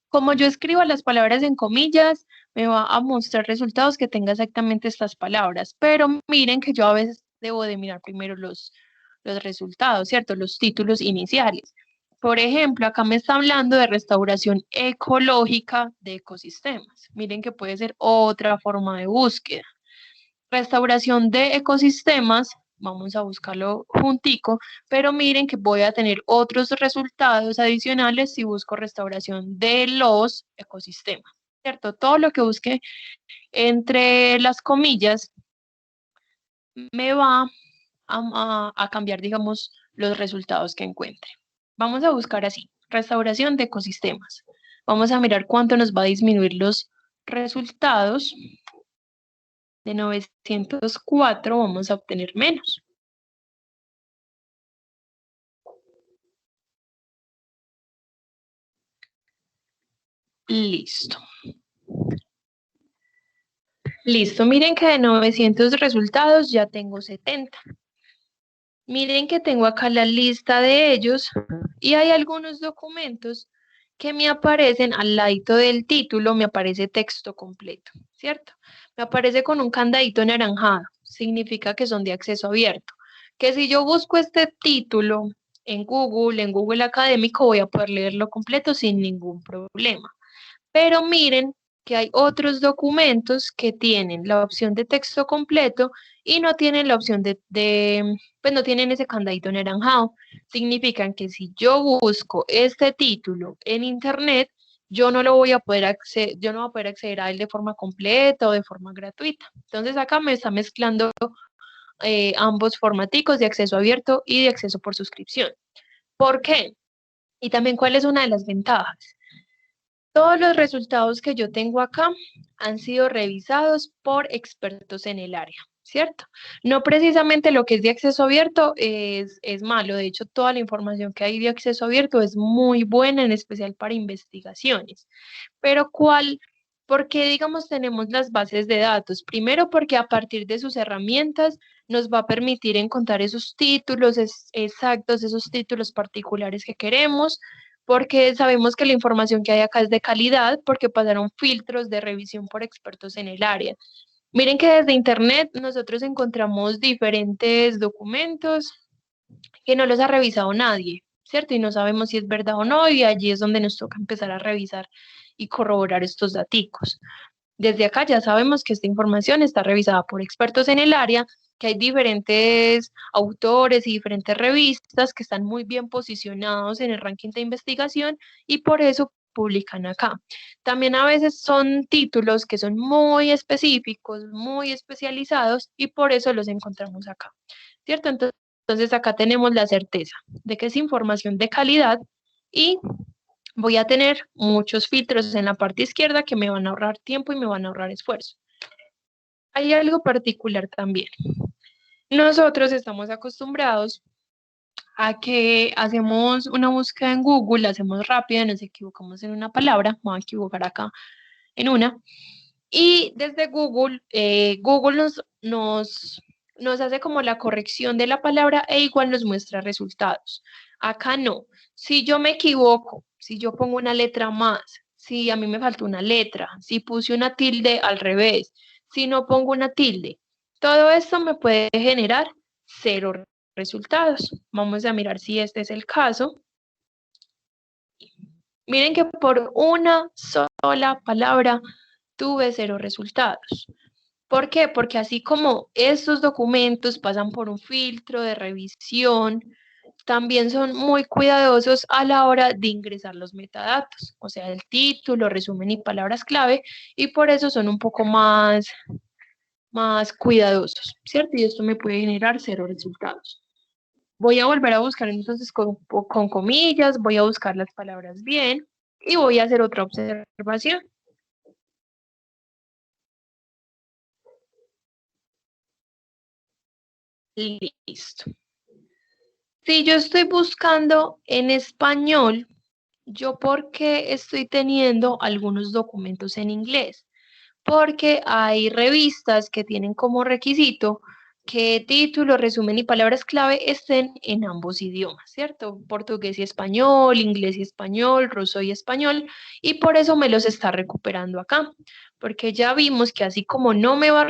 S2: Como yo escribo las palabras en comillas, me va a mostrar resultados que tenga exactamente estas palabras. Pero miren que yo a veces debo de mirar primero los resultados, ¿cierto? Los títulos iniciales. Por ejemplo, acá me está hablando de restauración ecológica de ecosistemas. Miren que puede ser otra forma de búsqueda. Restauración de ecosistemas, vamos a buscarlo juntico, pero miren que voy a tener otros resultados adicionales si busco restauración de los ecosistemas, ¿cierto? Todo lo que busque entre las comillas me va a cambiar, digamos, los resultados que encuentre. Vamos a buscar así, restauración de ecosistemas. Vamos a mirar cuánto nos va a disminuir los resultados. De 904 vamos a obtener menos. Listo. Listo, miren que de 900 resultados ya tengo 70. Miren que tengo acá la lista de ellos y hay algunos documentos que me aparecen al ladito del título, me aparece texto completo, ¿cierto? Me aparece con un candadito anaranjado, significa que son de acceso abierto. Que si yo busco este título en Google Académico, voy a poder leerlo completo sin ningún problema. Pero miren que hay otros documentos que tienen la opción de texto completo y no tienen la opción pues no tienen ese candadito anaranjado. Significan que si yo busco este título en internet, yo no voy a poder acceder a él de forma completa o de forma gratuita. Entonces acá me está mezclando ambos formaticos de acceso abierto y de acceso por suscripción. ¿Por qué? Y también cuál es una de las ventajas. Todos los resultados que yo tengo acá han sido revisados por expertos en el área, ¿cierto? No precisamente lo que es de acceso abierto es malo, de hecho toda la información que hay de acceso abierto es muy buena, en especial para investigaciones. Pero ¿por qué, digamos, tenemos las bases de datos? Primero porque a partir de sus herramientas nos va a permitir encontrar esos títulos exactos, esos títulos particulares que queremos, porque sabemos que la información que hay acá es de calidad, porque pasaron filtros de revisión por expertos en el área. Miren que desde Internet nosotros encontramos diferentes documentos que no los ha revisado nadie, ¿cierto? Y no sabemos si es verdad o no, y allí es donde nos toca empezar a revisar y corroborar estos daticos. Desde acá ya sabemos que esta información está revisada por expertos en el área, que hay diferentes autores y diferentes revistas que están muy bien posicionados en el ranking de investigación y por eso publican acá. También a veces son títulos que son muy específicos, muy especializados y por eso los encontramos acá, ¿cierto? Entonces acá tenemos la certeza de que es información de calidad y voy a tener muchos filtros en la parte izquierda que me van a ahorrar tiempo y me van a ahorrar esfuerzo. Hay algo particular también. Nosotros estamos acostumbrados a que hacemos una búsqueda en Google, la hacemos rápida, nos equivocamos en una palabra, me voy a equivocar acá en una, y desde Google, Google nos hace como la corrección de la palabra e igual nos muestra resultados. Acá no. Si yo me equivoco, si yo pongo una letra más, si a mí me faltó una letra, si puse una tilde al revés, si no pongo una tilde, todo esto me puede generar 0 resultados. Vamos a mirar si este es el caso. Miren que por una sola palabra tuve 0 resultados. ¿Por qué? Porque así como estos documentos pasan por un filtro de revisión, también son muy cuidadosos a la hora de ingresar los metadatos, o sea, el título, resumen y palabras clave, y por eso son un poco más cuidadosos, ¿cierto? Y esto me puede generar 0 resultados. Voy a volver a buscar entonces con comillas, voy a buscar las palabras bien y voy a hacer otra observación. Listo. Si yo estoy buscando en español, ¿yo por qué estoy teniendo algunos documentos en inglés? Porque hay revistas que tienen como requisito que título, resumen y palabras clave estén en ambos idiomas, ¿cierto? Portugués y español, inglés y español, ruso y español, y por eso me los está recuperando acá, porque ya vimos que así como no me va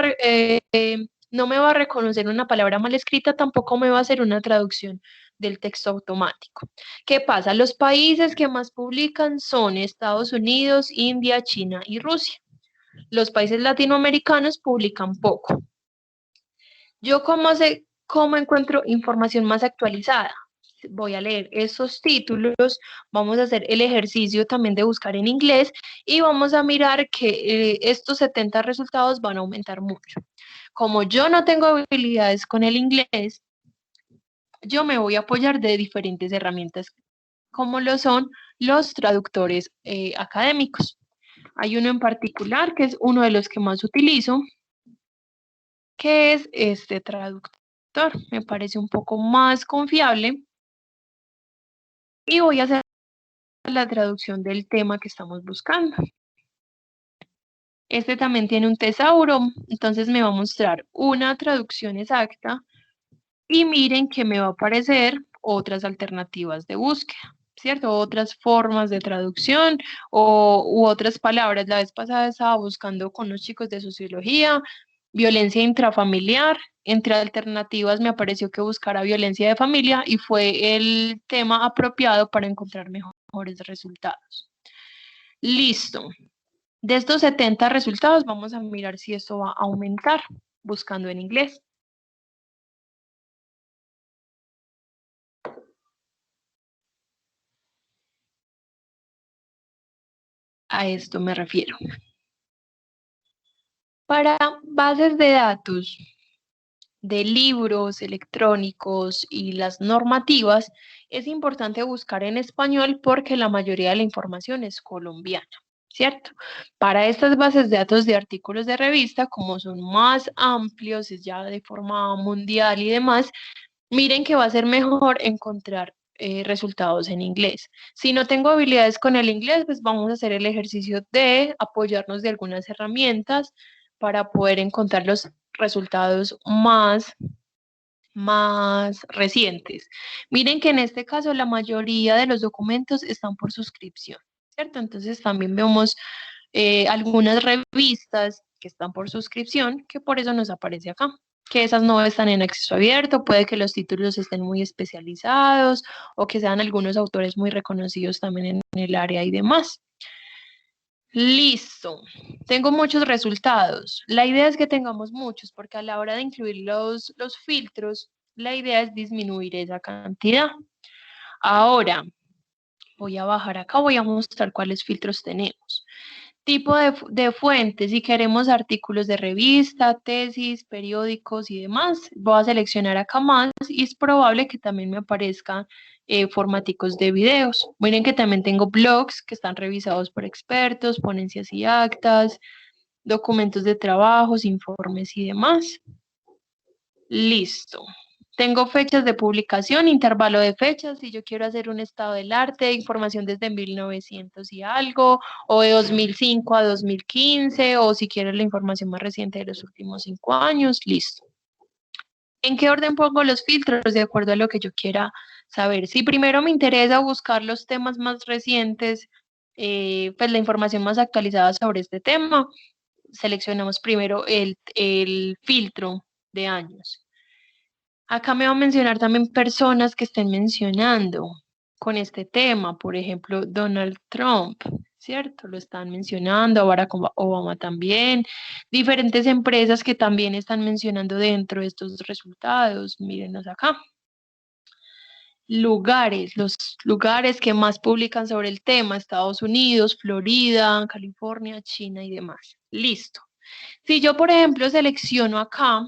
S2: a reconocer una palabra mal escrita, tampoco me va a hacer una traducción del texto automático. ¿Qué pasa? Los países que más publican son Estados Unidos, India, China y Rusia. Los países latinoamericanos publican poco. ¿Yo cómo encuentro información más actualizada? Voy a leer esos títulos, vamos a hacer el ejercicio también de buscar en inglés y vamos a mirar que estos 70 resultados van a aumentar mucho. Como yo no tengo habilidades con el inglés, yo me voy a apoyar de diferentes herramientas, como lo son los traductores académicos. Hay uno en particular que es uno de los que más utilizo, que es este traductor. Me parece un poco más confiable y voy a hacer la traducción del tema que estamos buscando. Este también tiene un tesauro, entonces me va a mostrar una traducción exacta y miren que me va a aparecer otras alternativas de búsqueda, ¿cierto? Otras formas de traducción u otras palabras. La vez pasada estaba buscando con los chicos de sociología, violencia intrafamiliar. Entre alternativas me apareció que buscara violencia de familia y fue el tema apropiado para encontrar mejores resultados. Listo. De estos 70 resultados, vamos a mirar si esto va a aumentar buscando en inglés. A esto me refiero. Para bases de datos de libros electrónicos y las normativas, es importante buscar en español porque la mayoría de la información es colombiana, ¿cierto? Para estas bases de datos de artículos de revista, como son más amplios, es ya de forma mundial y demás, miren que va a ser mejor encontrar resultados en inglés. Si no tengo habilidades con el inglés, pues vamos a hacer el ejercicio de apoyarnos de algunas herramientas para poder encontrar los resultados más recientes. Miren que en este caso la mayoría de los documentos están por suscripción, ¿cierto? Entonces también vemos algunas revistas que están por suscripción, que por eso nos aparece acá, que esas no están en acceso abierto, puede que los títulos estén muy especializados o que sean algunos autores muy reconocidos también en el área y demás. Listo, tengo muchos resultados. La idea es que tengamos muchos, porque a la hora de incluir los filtros, la idea es disminuir esa cantidad. Ahora, voy a bajar acá, voy a mostrar cuáles filtros tenemos. Tipo de fuentes, si queremos artículos de revista, tesis, periódicos y demás, voy a seleccionar acá más y es probable que también me aparezcan formáticos de videos. Miren que también tengo blogs que están revisados por expertos, ponencias y actas, documentos de trabajos, informes y demás. Listo. Tengo fechas de publicación, intervalo de fechas, si yo quiero hacer un estado del arte, información desde 1900 y algo, o de 2005 a 2015, o si quiero la información más reciente de los últimos 5 años, listo. ¿En qué orden pongo los filtros? De acuerdo a lo que yo quiera saber. Si primero me interesa buscar los temas más recientes, pues la información más actualizada sobre este tema, seleccionamos primero el filtro de años. Acá me va a mencionar también personas que estén mencionando con este tema, por ejemplo, Donald Trump, ¿cierto? Lo están mencionando, Barack Obama también, diferentes empresas que también están mencionando dentro de estos resultados, mírenos acá. Lugares, los lugares que más publican sobre el tema, Estados Unidos, Florida, California, China y demás. Listo. Si yo, por ejemplo, selecciono acá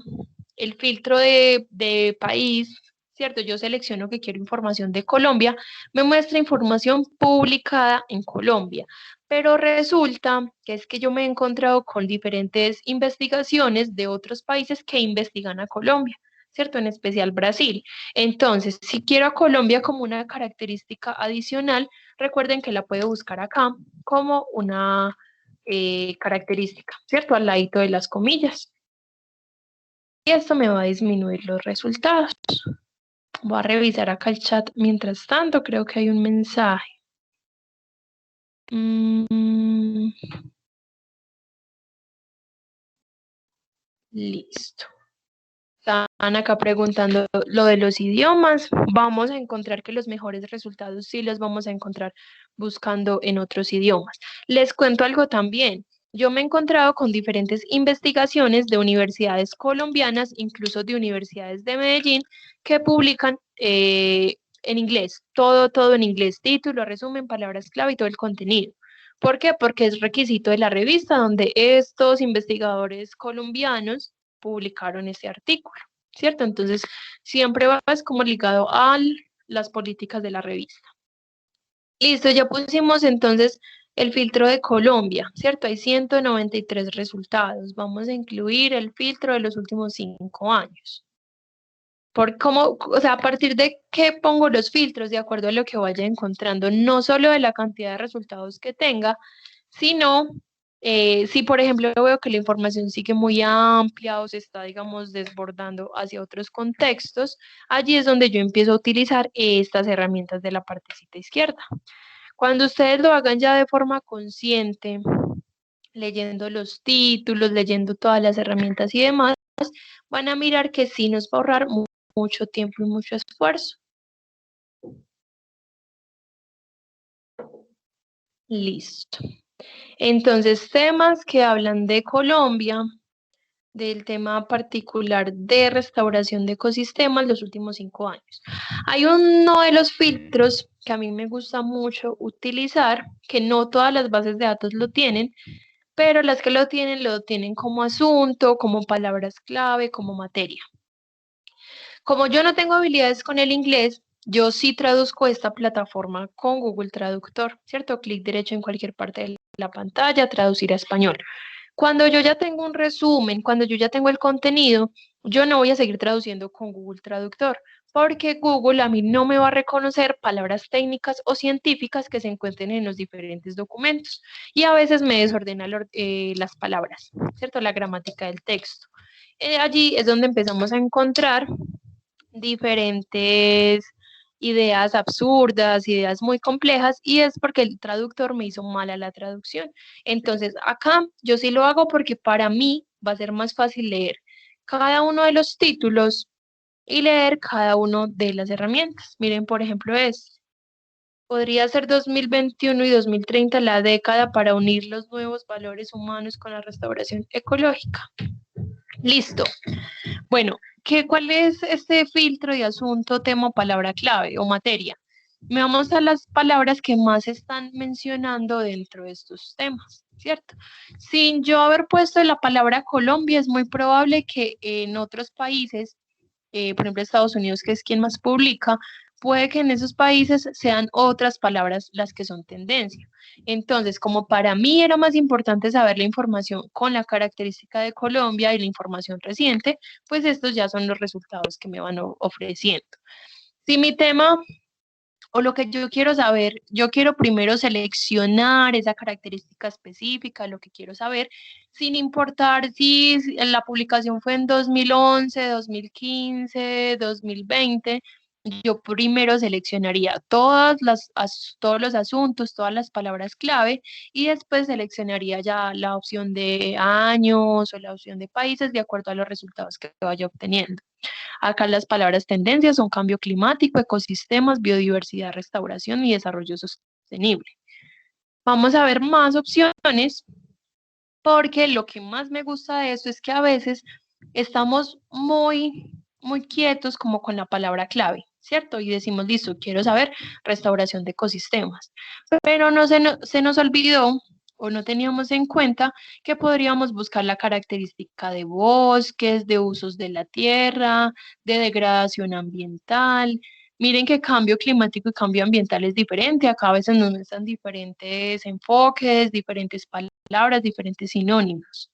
S2: el filtro de país, ¿cierto? Yo selecciono que quiero información de Colombia, me muestra información publicada en Colombia. Pero resulta que es que yo me he encontrado con diferentes investigaciones de otros países que investigan a Colombia, ¿cierto? En especial Brasil. Entonces, si quiero a Colombia como una característica adicional, recuerden que la puedo buscar acá como una característica, ¿cierto? Al ladito de las comillas. Y esto me va a disminuir los resultados. Voy a revisar acá el chat mientras tanto, creo que hay un mensaje. Listo. Están acá preguntando lo de los idiomas. Vamos a encontrar que los mejores resultados sí los vamos a encontrar buscando en otros idiomas. Les cuento algo también. Yo me he encontrado con diferentes investigaciones de universidades colombianas, incluso de universidades de Medellín, que publican en inglés, todo en inglés, título, resumen, palabras clave y todo el contenido. ¿Por qué? Porque es requisito de la revista donde estos investigadores colombianos publicaron ese artículo, ¿cierto? Entonces, siempre va como ligado a las políticas de la revista. Listo, ya pusimos entonces el filtro de Colombia, ¿cierto? Hay 193 resultados. Vamos a incluir el filtro de los últimos 5 años. Por cómo, o sea, a partir de qué pongo los filtros de acuerdo a lo que vaya encontrando, no solo de la cantidad de resultados que tenga, sino si, por ejemplo, veo que la información sigue muy amplia o se está, digamos, desbordando hacia otros contextos, allí es donde yo empiezo a utilizar estas herramientas de la partecita izquierda. Cuando ustedes lo hagan ya de forma consciente, leyendo los títulos, leyendo todas las herramientas y demás, van a mirar que sí nos va a ahorrar mucho tiempo y mucho esfuerzo. Listo. Entonces, temas que hablan de Colombia, del tema particular de restauración de ecosistemas los últimos 5 años. Hay uno de los filtros que a mí me gusta mucho utilizar, que no todas las bases de datos lo tienen, pero las que lo tienen como asunto, como palabras clave, como materia. Como yo no tengo habilidades con el inglés, yo sí traduzco esta plataforma con Google Traductor, ¿cierto? Clic derecho en cualquier parte de la pantalla, traducir a español. Cuando yo ya tengo un resumen, cuando yo ya tengo el contenido, yo no voy a seguir traduciendo con Google Traductor, porque Google a mí no me va a reconocer palabras técnicas o científicas que se encuentren en los diferentes documentos y a veces me desordena las palabras, ¿cierto? La gramática del texto. Allí es donde empezamos a encontrar diferentes ideas absurdas, ideas muy complejas, y es porque el traductor me hizo mala la traducción. Entonces, acá yo sí lo hago porque para mí va a ser más fácil leer cada uno de los títulos y leer cada uno de las herramientas. Miren, por ejemplo, podría ser 2021 y 2030 la década para unir los nuevos valores humanos con la restauración ecológica. Listo. Bueno, ¿cuál es este filtro de asunto, tema o palabra clave o materia? Me vamos a las palabras que más están mencionando dentro de estos temas, ¿cierto? Sin yo haber puesto la palabra Colombia, es muy probable que en otros países, por ejemplo Estados Unidos, que es quien más publica, puede que en esos países sean otras palabras las que son tendencia. Entonces, como para mí era más importante saber la información con la característica de Colombia y la información reciente, pues estos ya son los resultados que me van ofreciendo. Si mi tema o lo que yo quiero saber, yo quiero primero seleccionar esa característica específica, lo que quiero saber, sin importar si la publicación fue en 2011, 2015, 2020, yo primero seleccionaría todos los asuntos, todas las palabras clave y después seleccionaría ya la opción de años o la opción de países de acuerdo a los resultados que vaya obteniendo. Acá las palabras tendencias son cambio climático, ecosistemas, biodiversidad, restauración y desarrollo sostenible. Vamos a ver más opciones porque lo que más me gusta de esto es que a veces estamos muy quietos como con la palabra clave, ¿cierto? Y decimos, listo, quiero saber restauración de ecosistemas. Pero no se nos olvidó o no teníamos en cuenta que podríamos buscar la característica de bosques, de usos de la tierra, de degradación ambiental. Miren que cambio climático y cambio ambiental es diferente. Acá a veces nos muestran diferentes enfoques, diferentes palabras, diferentes sinónimos.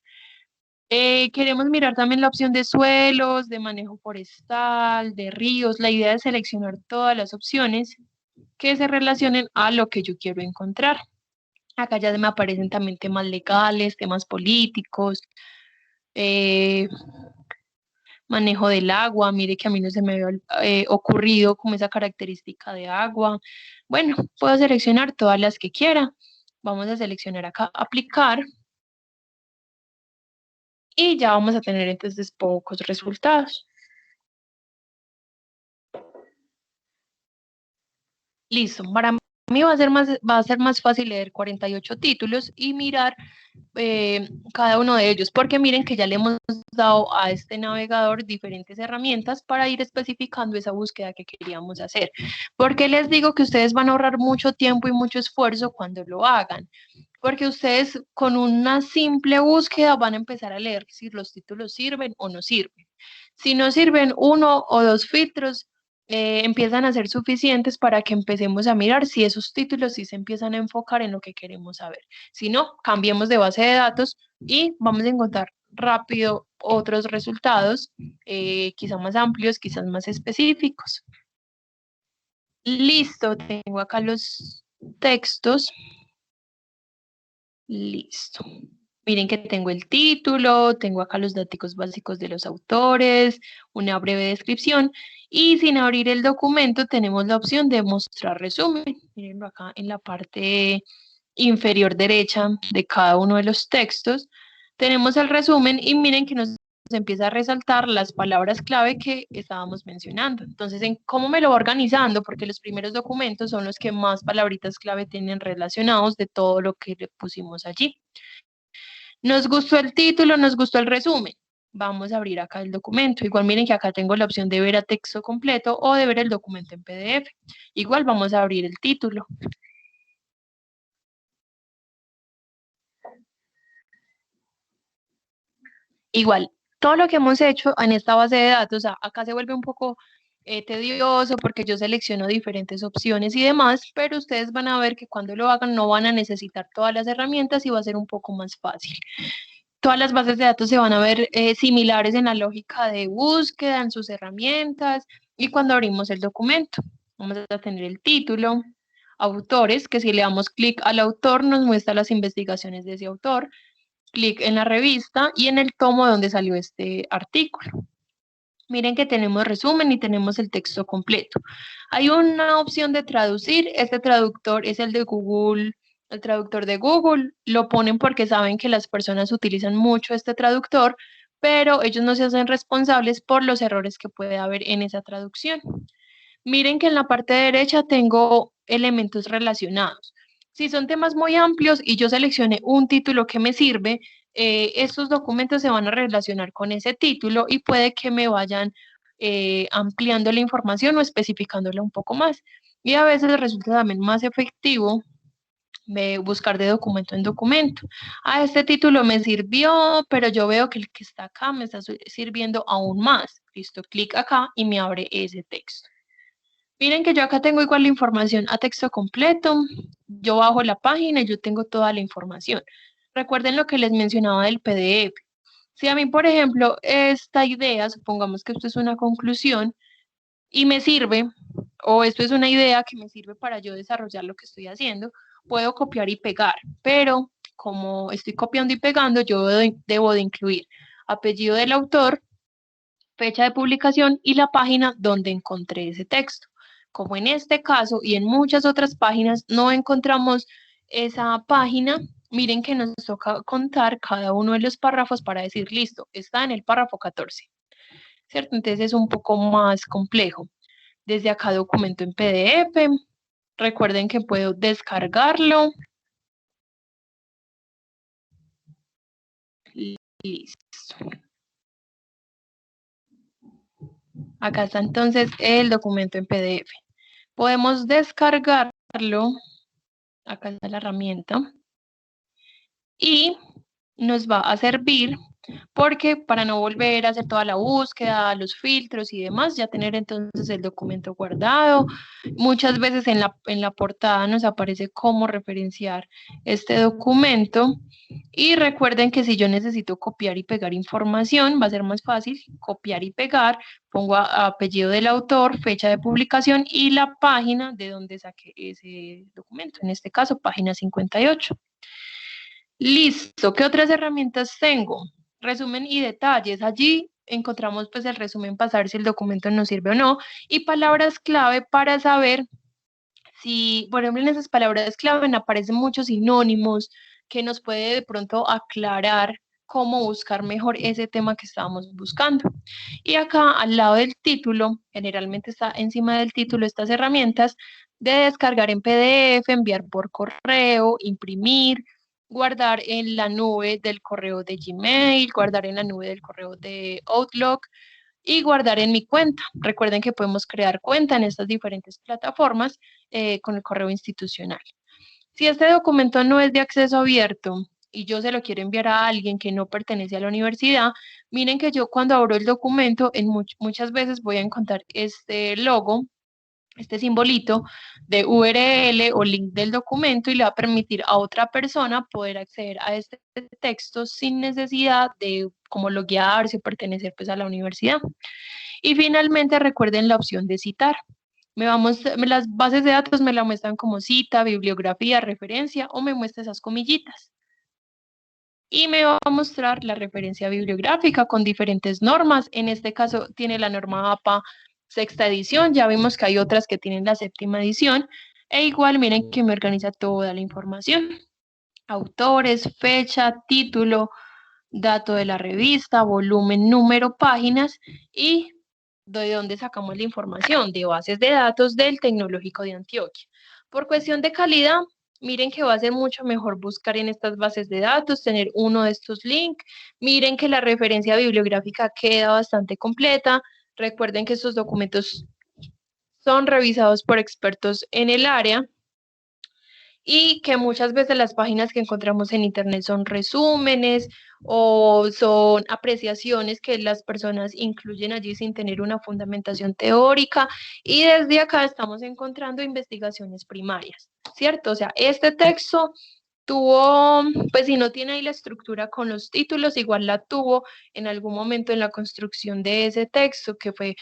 S2: Queremos mirar también la opción de suelos, de manejo forestal, de ríos. La idea es seleccionar todas las opciones que se relacionen a lo que yo quiero encontrar. Acá ya me aparecen también temas legales, temas políticos, manejo del agua. Mire que a mí no se me había ocurrido como esa característica de agua. Bueno, puedo seleccionar todas las que quiera. Vamos a seleccionar acá aplicar. Y ya vamos a tener entonces pocos resultados. Listo, para mí va a ser más fácil leer 48 títulos y mirar cada uno de ellos, porque miren que ya le hemos dado a este navegador diferentes herramientas para ir especificando esa búsqueda que queríamos hacer. ¿Por qué les digo que ustedes van a ahorrar mucho tiempo y mucho esfuerzo cuando lo hagan? Porque ustedes con una simple búsqueda van a empezar a leer si los títulos sirven o no sirven. Si no sirven, 1 o 2 filtros empiezan a ser suficientes para que empecemos a mirar si esos títulos sí se empiezan a enfocar en lo que queremos saber. Si no, cambiemos de base de datos y vamos a encontrar rápido otros resultados, quizás más amplios, quizás más específicos. Listo, tengo acá los textos. Listo. Miren que tengo el título, tengo acá los datos básicos de los autores, una breve descripción y sin abrir el documento tenemos la opción de mostrar resumen. Mirenlo acá en la parte inferior derecha de cada uno de los textos. Tenemos el resumen y miren que nos empieza a resaltar las palabras clave que estábamos mencionando. Entonces, ¿en cómo me lo va organizando? Porque los primeros documentos son los que más palabritas clave tienen relacionados de todo lo que le pusimos allí. Nos gustó el título, nos gustó el resumen. Vamos a abrir acá el documento. Igual miren que acá tengo la opción de ver a texto completo o de ver el documento en PDF. Igual vamos a abrir el título. Igual, todo lo que hemos hecho en esta base de datos, acá se vuelve un poco tedioso porque yo selecciono diferentes opciones y demás, pero ustedes van a ver que cuando lo hagan no van a necesitar todas las herramientas y va a ser un poco más fácil. Todas las bases de datos se van a ver similares en la lógica de búsqueda, en sus herramientas y cuando abrimos el documento. Vamos a tener el título, autores, que si le damos clic al autor nos muestra las investigaciones de ese autor, clic en la revista y en el tomo donde salió este artículo. Miren que tenemos resumen y tenemos el texto completo. Hay una opción de traducir. Este traductor es el de Google, el traductor de Google. Lo ponen porque saben que las personas utilizan mucho este traductor, pero ellos no se hacen responsables por los errores que puede haber en esa traducción. Miren que en la parte derecha tengo elementos relacionados. Si son temas muy amplios y yo seleccioné un título que me sirve, estos documentos se van a relacionar con ese título y puede que me vayan ampliando la información o especificándola un poco más. Y a veces resulta también más efectivo buscar de documento en documento. Este título me sirvió, pero yo veo que el que está acá me está sirviendo aún más. Listo, clic acá y me abre ese texto. Miren que yo acá tengo igual la información a texto completo. Yo bajo la página y yo tengo toda la información. Recuerden lo que les mencionaba del PDF. Si a mí, por ejemplo, esta idea, supongamos que esto es una conclusión y me sirve, o esto es una idea que me sirve para yo desarrollar lo que estoy haciendo, puedo copiar y pegar, pero como estoy copiando y pegando, yo debo de incluir apellido del autor, fecha de publicación y la página donde encontré ese texto. Como en este caso y en muchas otras páginas no encontramos esa página, miren que nos toca contar cada uno de los párrafos para decir, listo, está en el párrafo 14, ¿cierto? Entonces es un poco más complejo. Desde acá documento en PDF, recuerden que puedo descargarlo. Listo. Acá está entonces el documento en PDF. Podemos descargarlo. Acá está la herramienta. Y nos va a servir porque para no volver a hacer toda la búsqueda, los filtros y demás, ya tener entonces el documento guardado. Muchas veces en la portada nos aparece cómo referenciar este documento. Y recuerden que si yo necesito copiar y pegar información, va a ser más fácil copiar y pegar. Pongo apellido del autor, fecha de publicación y la página de donde saqué ese documento. En este caso, página 58. Listo, ¿qué otras herramientas tengo? Resumen y detalles. Allí encontramos pues el resumen para saber si el documento nos sirve o no y palabras clave para saber si, por ejemplo, en esas palabras clave aparecen muchos sinónimos que nos puede de pronto aclarar cómo buscar mejor ese tema que estábamos buscando. Y acá al lado del título, generalmente está encima del título estas herramientas de descargar en PDF, enviar por correo, imprimir, guardar en la nube del correo de Gmail, guardar en la nube del correo de Outlook y guardar en mi cuenta. Recuerden que podemos crear cuenta en estas diferentes plataformas con el correo institucional. Si este documento no es de acceso abierto y yo se lo quiero enviar a alguien que no pertenece a la universidad, miren que yo cuando abro el documento, muchas veces voy a encontrar este logo este simbolito de URL o link del documento y le va a permitir a otra persona poder acceder a este texto sin necesidad de como loguearse o pertenecer pues a la universidad. Y finalmente recuerden la opción de citar. Las bases de datos me la muestran como cita, bibliografía, referencia o me muestra esas comillitas. Y me va a mostrar la referencia bibliográfica con diferentes normas. En este caso tiene la norma APA sexta edición, ya vimos que hay otras que tienen la séptima edición, e igual miren que me organiza toda la información. Autores, fecha, título, dato de la revista, volumen, número, páginas y de dónde sacamos la información, de bases de datos del Tecnológico de Antioquia. Por cuestión de calidad, miren que va a ser mucho mejor buscar en estas bases de datos, tener uno de estos links. Miren que la referencia bibliográfica queda bastante completa. Recuerden que estos documentos son revisados por expertos en el área y que muchas veces las páginas que encontramos en internet son resúmenes o son apreciaciones que las personas incluyen allí sin tener una fundamentación teórica, y desde acá estamos encontrando investigaciones primarias, ¿cierto? O sea, este texto tuvo, pues si no tiene ahí la estructura con los títulos, igual la tuvo en algún momento en la construcción de ese texto, que fue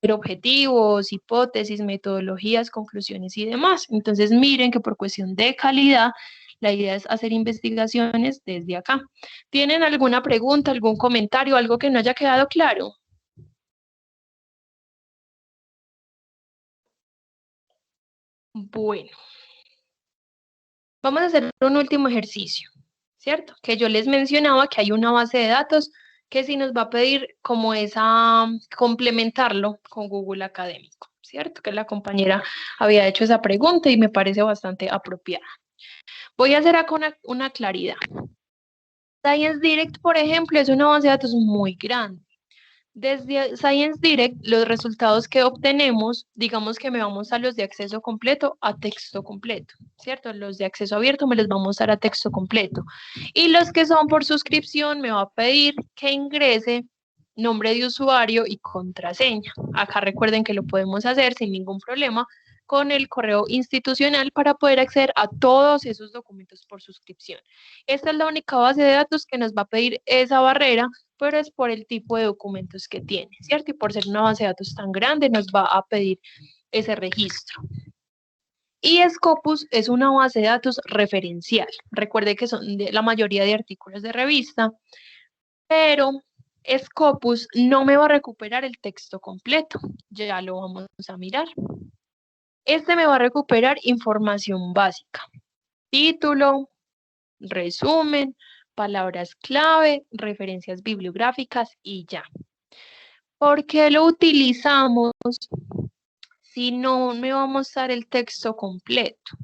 S2: objetivos, hipótesis, metodologías, conclusiones y demás. Entonces miren que por cuestión de calidad, la idea es hacer investigaciones desde acá. ¿Tienen alguna pregunta, algún comentario, algo que no haya quedado claro? Bueno, vamos a hacer un último ejercicio, ¿cierto? Que yo les mencionaba que hay una base de datos que sí nos va a pedir como esa, complementarlo con Google Académico, ¿cierto? Que la compañera había hecho esa pregunta y me parece bastante apropiada. Voy a hacer acá una claridad. Science Direct, por ejemplo, es una base de datos muy grande. Desde Science Direct, los resultados que obtenemos, digamos que me va a mostrar los de acceso completo a texto completo, ¿cierto? Los de acceso abierto me los va a mostrar a texto completo. Y los que son por suscripción me va a pedir que ingrese nombre de usuario y contraseña. Acá recuerden que lo podemos hacer sin ningún problema con el correo institucional para poder acceder a todos esos documentos por suscripción. Esta es la única base de datos que nos va a pedir esa barrera, pero es por el tipo de documentos que tiene, ¿cierto? Y por ser una base de datos tan grande, nos va a pedir ese registro. Y Scopus es una base de datos referencial. Recuerde que son de la mayoría de artículos de revista, pero Scopus no me va a recuperar el texto completo. Ya lo vamos a mirar. Este me va a recuperar información básica. Título, resumen, palabras clave, referencias bibliográficas y ya. ¿Por qué lo utilizamos si no me va a mostrar el texto completo?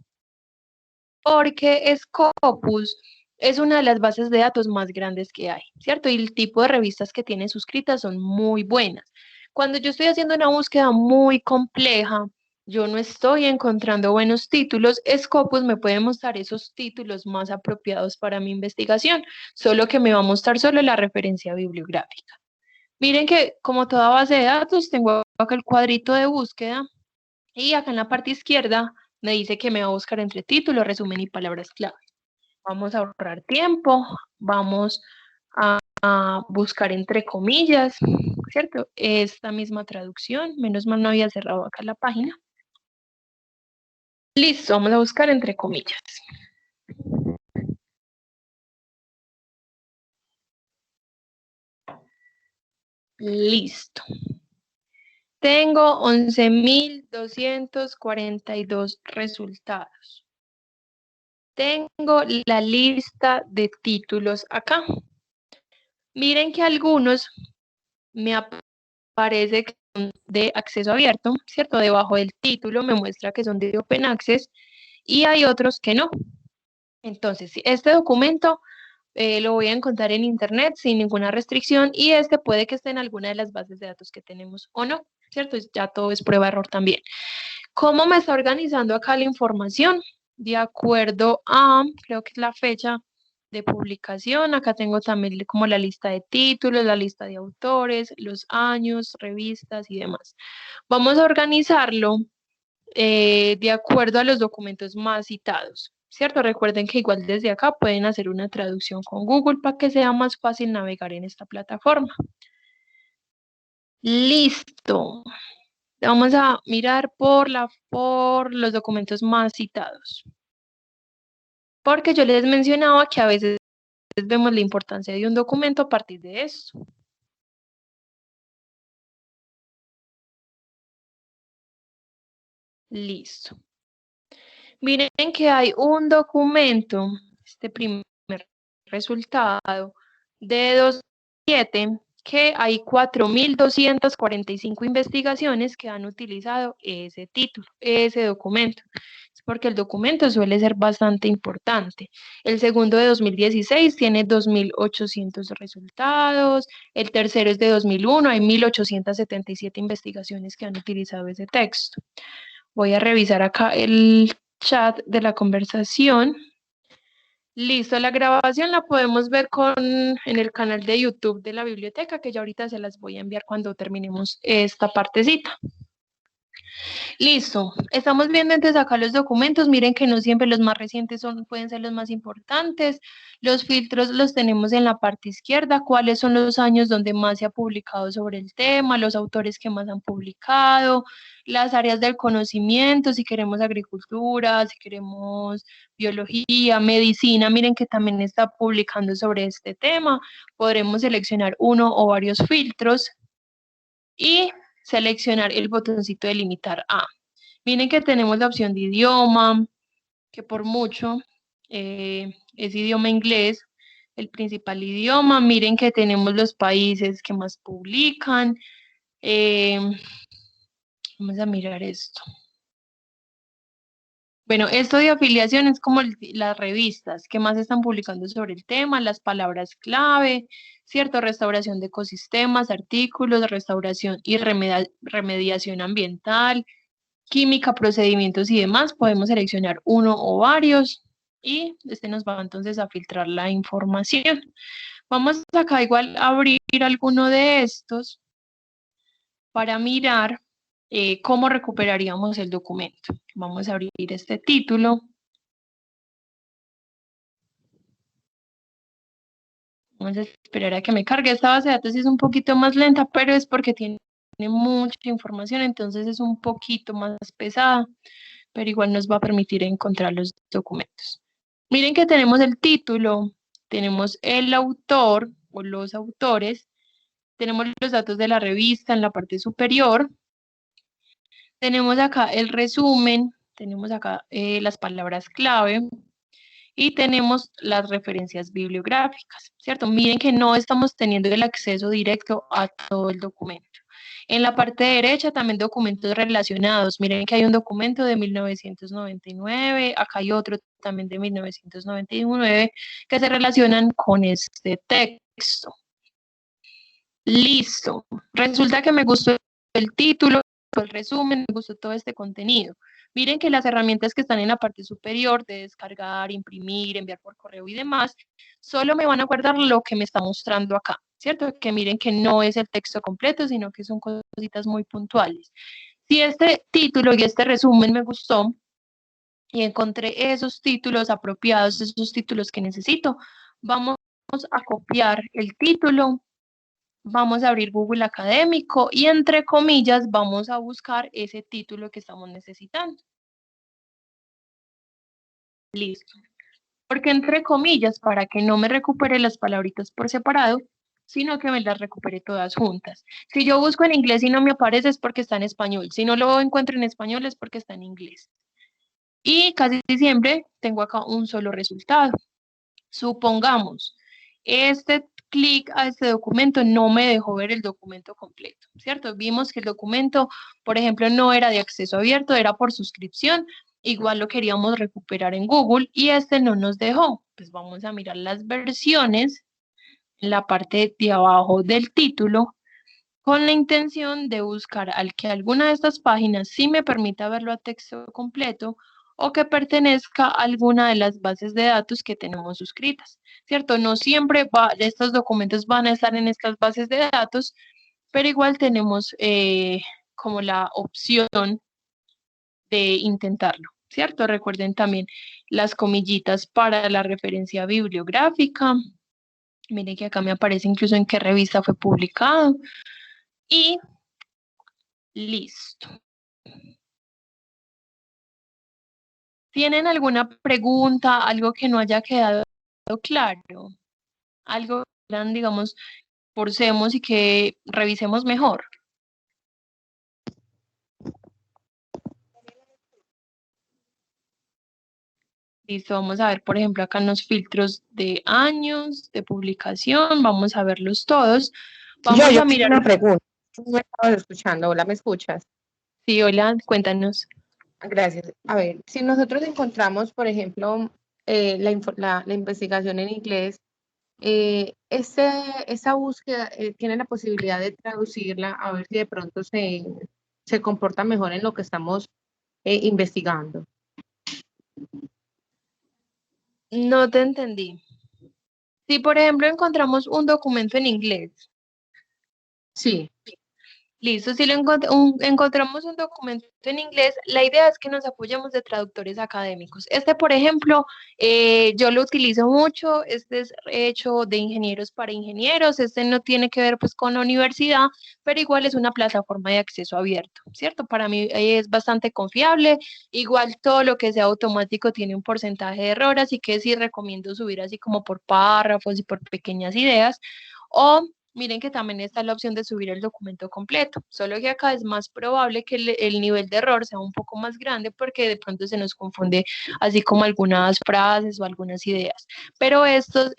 S2: Porque Scopus es una de las bases de datos más grandes que hay, ¿cierto? Y el tipo de revistas que tiene suscritas son muy buenas. Cuando yo estoy haciendo una búsqueda muy compleja, yo no estoy encontrando buenos títulos, Scopus me puede mostrar esos títulos más apropiados para mi investigación, solo que me va a mostrar solo la referencia bibliográfica. Miren que como toda base de datos, tengo acá el cuadrito de búsqueda y acá en la parte izquierda me dice que me va a buscar entre título, resumen y palabras clave. Vamos a ahorrar tiempo, vamos a buscar entre comillas, ¿cierto? Esta misma traducción, menos mal no había cerrado acá la página. Listo, vamos a buscar entre comillas. Listo. Tengo 11.242 resultados. Tengo la lista de títulos acá. Miren que algunos me aparece que son de acceso abierto, ¿cierto? Debajo del título me muestra que son de Open Access y hay otros que no. Entonces, este documento lo voy a encontrar en internet sin ninguna restricción y este puede que esté en alguna de las bases de datos que tenemos o no, ¿cierto? Ya todo es prueba-error también. ¿Cómo me está organizando acá la información? De acuerdo a, creo que es la fecha de publicación, acá tengo también como la lista de títulos, la lista de autores, los años, revistas y demás. Vamos a organizarlo de acuerdo a los documentos más citados, ¿cierto? Recuerden que igual desde acá pueden hacer una traducción con Google para que sea más fácil navegar en esta plataforma. Listo. Vamos a mirar por los documentos más citados. Porque yo les mencionaba que a veces vemos la importancia de un documento a partir de esto. Listo. Miren que hay un documento, este primer resultado, de 2007, que hay 4.245 investigaciones que han utilizado ese título, ese documento. Es porque el documento suele ser bastante importante. El segundo de 2016 tiene 2.800 resultados. El tercero es de 2001, hay 1.877 investigaciones que han utilizado ese texto. Voy a revisar acá el chat de la conversación. Listo, la grabación la podemos ver en el canal de YouTube de la biblioteca, que ya ahorita se las voy a enviar cuando terminemos esta partecita. Listo, estamos viendo entonces acá los documentos. Miren que no siempre los más recientes pueden ser los más importantes. Los filtros los tenemos en la parte izquierda. ¿Cuáles son los años donde más se ha publicado sobre el tema? Los autores que más han publicado, las áreas del conocimiento, si queremos agricultura, si queremos biología, medicina. Miren que también está publicando sobre este tema. Podremos seleccionar uno o varios filtros y seleccionar el botoncito de limitar a. Miren que tenemos la opción de idioma, que por mucho es idioma inglés, el principal idioma. Miren que tenemos los países que más publican. Vamos a mirar esto. Bueno, esto de afiliación es como las revistas que más están publicando sobre el tema, las palabras clave, ¿cierto? Restauración de ecosistemas, artículos, restauración y remediación ambiental, química, procedimientos y demás. Podemos seleccionar uno o varios y este nos va entonces a filtrar la información. Vamos acá igual a abrir alguno de estos para mirar cómo recuperaríamos el documento. Vamos a abrir este título. Vamos a esperar a que me cargue. Esta base de datos es un poquito más lenta, pero es porque tiene mucha información, entonces es un poquito más pesada, pero igual nos va a permitir encontrar los documentos. Miren que tenemos el título, tenemos el autor o los autores, tenemos los datos de la revista en la parte superior, tenemos acá el resumen, tenemos acá las palabras clave, y tenemos las referencias bibliográficas, ¿cierto? Miren que no estamos teniendo el acceso directo a todo el documento. En la parte derecha también documentos relacionados. Miren que hay un documento de 1999, acá hay otro también de 1999 que se relacionan con este texto. Listo. Resulta que me gustó el título, el resumen, me gustó todo este contenido. Miren que las herramientas que están en la parte superior de descargar, imprimir, enviar por correo y demás, solo me van a guardar lo que me está mostrando acá, ¿cierto? Que miren que no es el texto completo, sino que son cositas muy puntuales. Si este título y este resumen me gustó y encontré esos títulos apropiados, esos títulos que necesito, vamos a copiar el título. Vamos a abrir Google Académico y entre comillas vamos a buscar ese título que estamos necesitando. Listo. Porque entre comillas, para que no me recupere las palabritas por separado, sino que me las recupere todas juntas. Si yo busco en inglés y no me aparece es porque está en español. Si no lo encuentro en español es porque está en inglés. Y casi siempre tengo acá un solo resultado. Supongamos, este clic a este documento no me dejó ver el documento completo, ¿cierto? Vimos que el documento, por ejemplo, no era de acceso abierto, era por suscripción, igual lo queríamos recuperar en Google y este no nos dejó. Pues vamos a mirar las versiones en la parte de abajo del título con la intención de buscar al que alguna de estas páginas sí me permita verlo a texto completo o que pertenezca a alguna de las bases de datos que tenemos suscritas, ¿cierto? No siempre estos documentos van a estar en estas bases de datos, pero igual tenemos como la opción de intentarlo, ¿cierto? Recuerden también las comillitas para la referencia bibliográfica. Miren que acá me aparece incluso en qué revista fue publicado. Y listo. ¿Tienen alguna pregunta, algo que no haya quedado claro? Algo que digamos, forcemos y que revisemos mejor. Listo, vamos a ver, por ejemplo, acá en los filtros de años, de publicación, vamos a verlos todos. Vamos
S3: Yo
S2: a
S3: tengo
S2: mirar.
S3: una pregunta. No me estabas escuchando. Hola, ¿me escuchas?
S2: Sí, hola, cuéntanos.
S3: Gracias. A ver, si nosotros encontramos, por ejemplo, la investigación en inglés, esa búsqueda tiene la posibilidad de traducirla a ver si de pronto se comporta mejor en lo que estamos investigando.
S2: No te entendí. Si, por ejemplo, encontramos un documento en inglés.
S3: Sí.
S2: Listo, si encontramos un documento en inglés, la idea es que nos apoyemos de traductores académicos. Este, por ejemplo, yo lo utilizo mucho, este es hecho de ingenieros para ingenieros, este no tiene que ver pues con la universidad, pero igual es una plataforma de acceso abierto, ¿cierto? Para mí es bastante confiable, igual todo lo que sea automático tiene un porcentaje de error, así que sí recomiendo subir así como por párrafos y por pequeñas ideas, o miren que también está la opción de subir el documento completo, solo que acá es más probable que el nivel de error sea un poco más grande porque de pronto se nos confunde así como algunas frases o algunas ideas. Pero este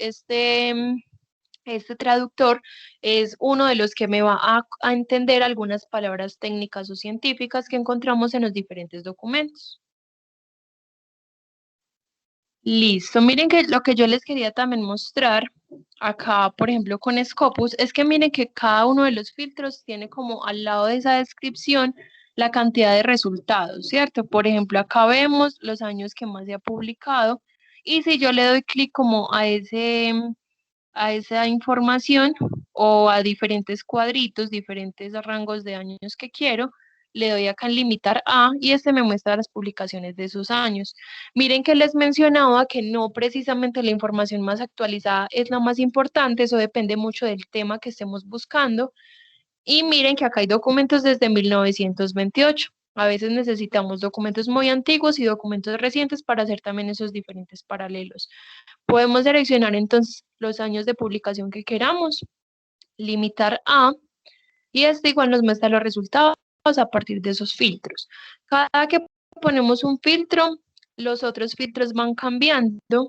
S2: traductor es uno de los que me va a entender algunas palabras técnicas o científicas que encontramos en los diferentes documentos. Listo, miren que lo que yo les quería también mostrar acá, por ejemplo, con Scopus, es que miren que cada uno de los filtros tiene como al lado de esa descripción la cantidad de resultados, ¿cierto? Por ejemplo, acá vemos los años que más se ha publicado y si yo le doy clic como a esa información o a diferentes cuadritos, diferentes rangos de años que quiero, le doy acá en limitar a y este me muestra las publicaciones de esos años. Miren que les mencionaba que no precisamente la información más actualizada es la más importante, eso depende mucho del tema que estemos buscando. Y miren que acá hay documentos desde 1928. A veces necesitamos documentos muy antiguos y documentos recientes para hacer también esos diferentes paralelos. Podemos seleccionar entonces los años de publicación que queramos, limitar a, y este igual nos muestra los resultados a partir de esos filtros. Cada que ponemos un filtro, los otros filtros van cambiando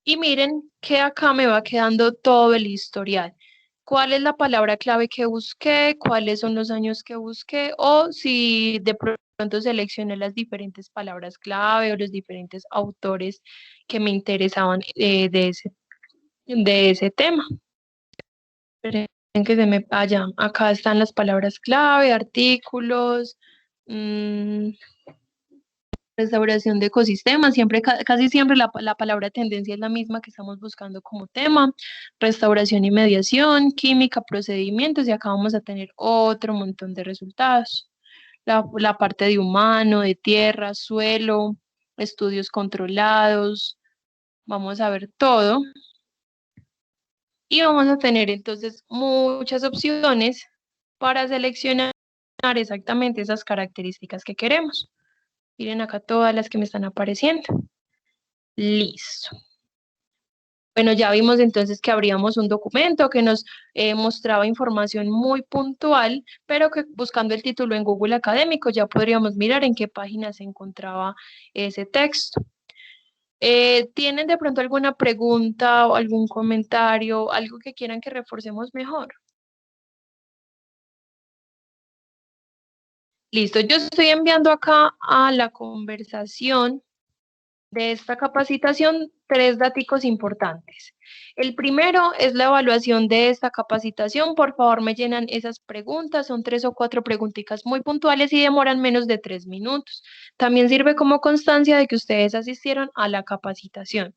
S2: y miren que acá me va quedando todo el historial. ¿Cuál es la palabra clave que busqué? ¿Cuáles son los años que busqué? O si de pronto seleccioné las diferentes palabras clave o los diferentes autores que me interesaban de ese tema. Esperen que se me vaya. Acá están las palabras clave, artículos, restauración de ecosistemas, siempre, casi siempre la palabra tendencia es la misma que estamos buscando como tema, restauración y mediación, química, procedimientos, y acá vamos a tener otro montón de resultados. La parte de humano, de tierra, suelo, estudios controlados, vamos a ver todo. Y vamos a tener entonces muchas opciones para seleccionar exactamente esas características que queremos. Miren acá todas las que me están apareciendo. Listo. Bueno, ya vimos entonces que abríamos un documento que nos mostraba información muy puntual, pero que buscando el título en Google Académico ya podríamos mirar en qué página se encontraba ese texto. ¿Tienen de pronto alguna pregunta o algún comentario, algo que quieran que reforcemos mejor? Listo, yo estoy enviando acá a la conversación de esta capacitación 3 datos importantes. El primero es la evaluación de esta capacitación. Por favor, me llenan esas preguntas. Son 3 o 4 preguntitas muy puntuales y demoran menos de 3 minutos. También sirve como constancia de que ustedes asistieron a la capacitación.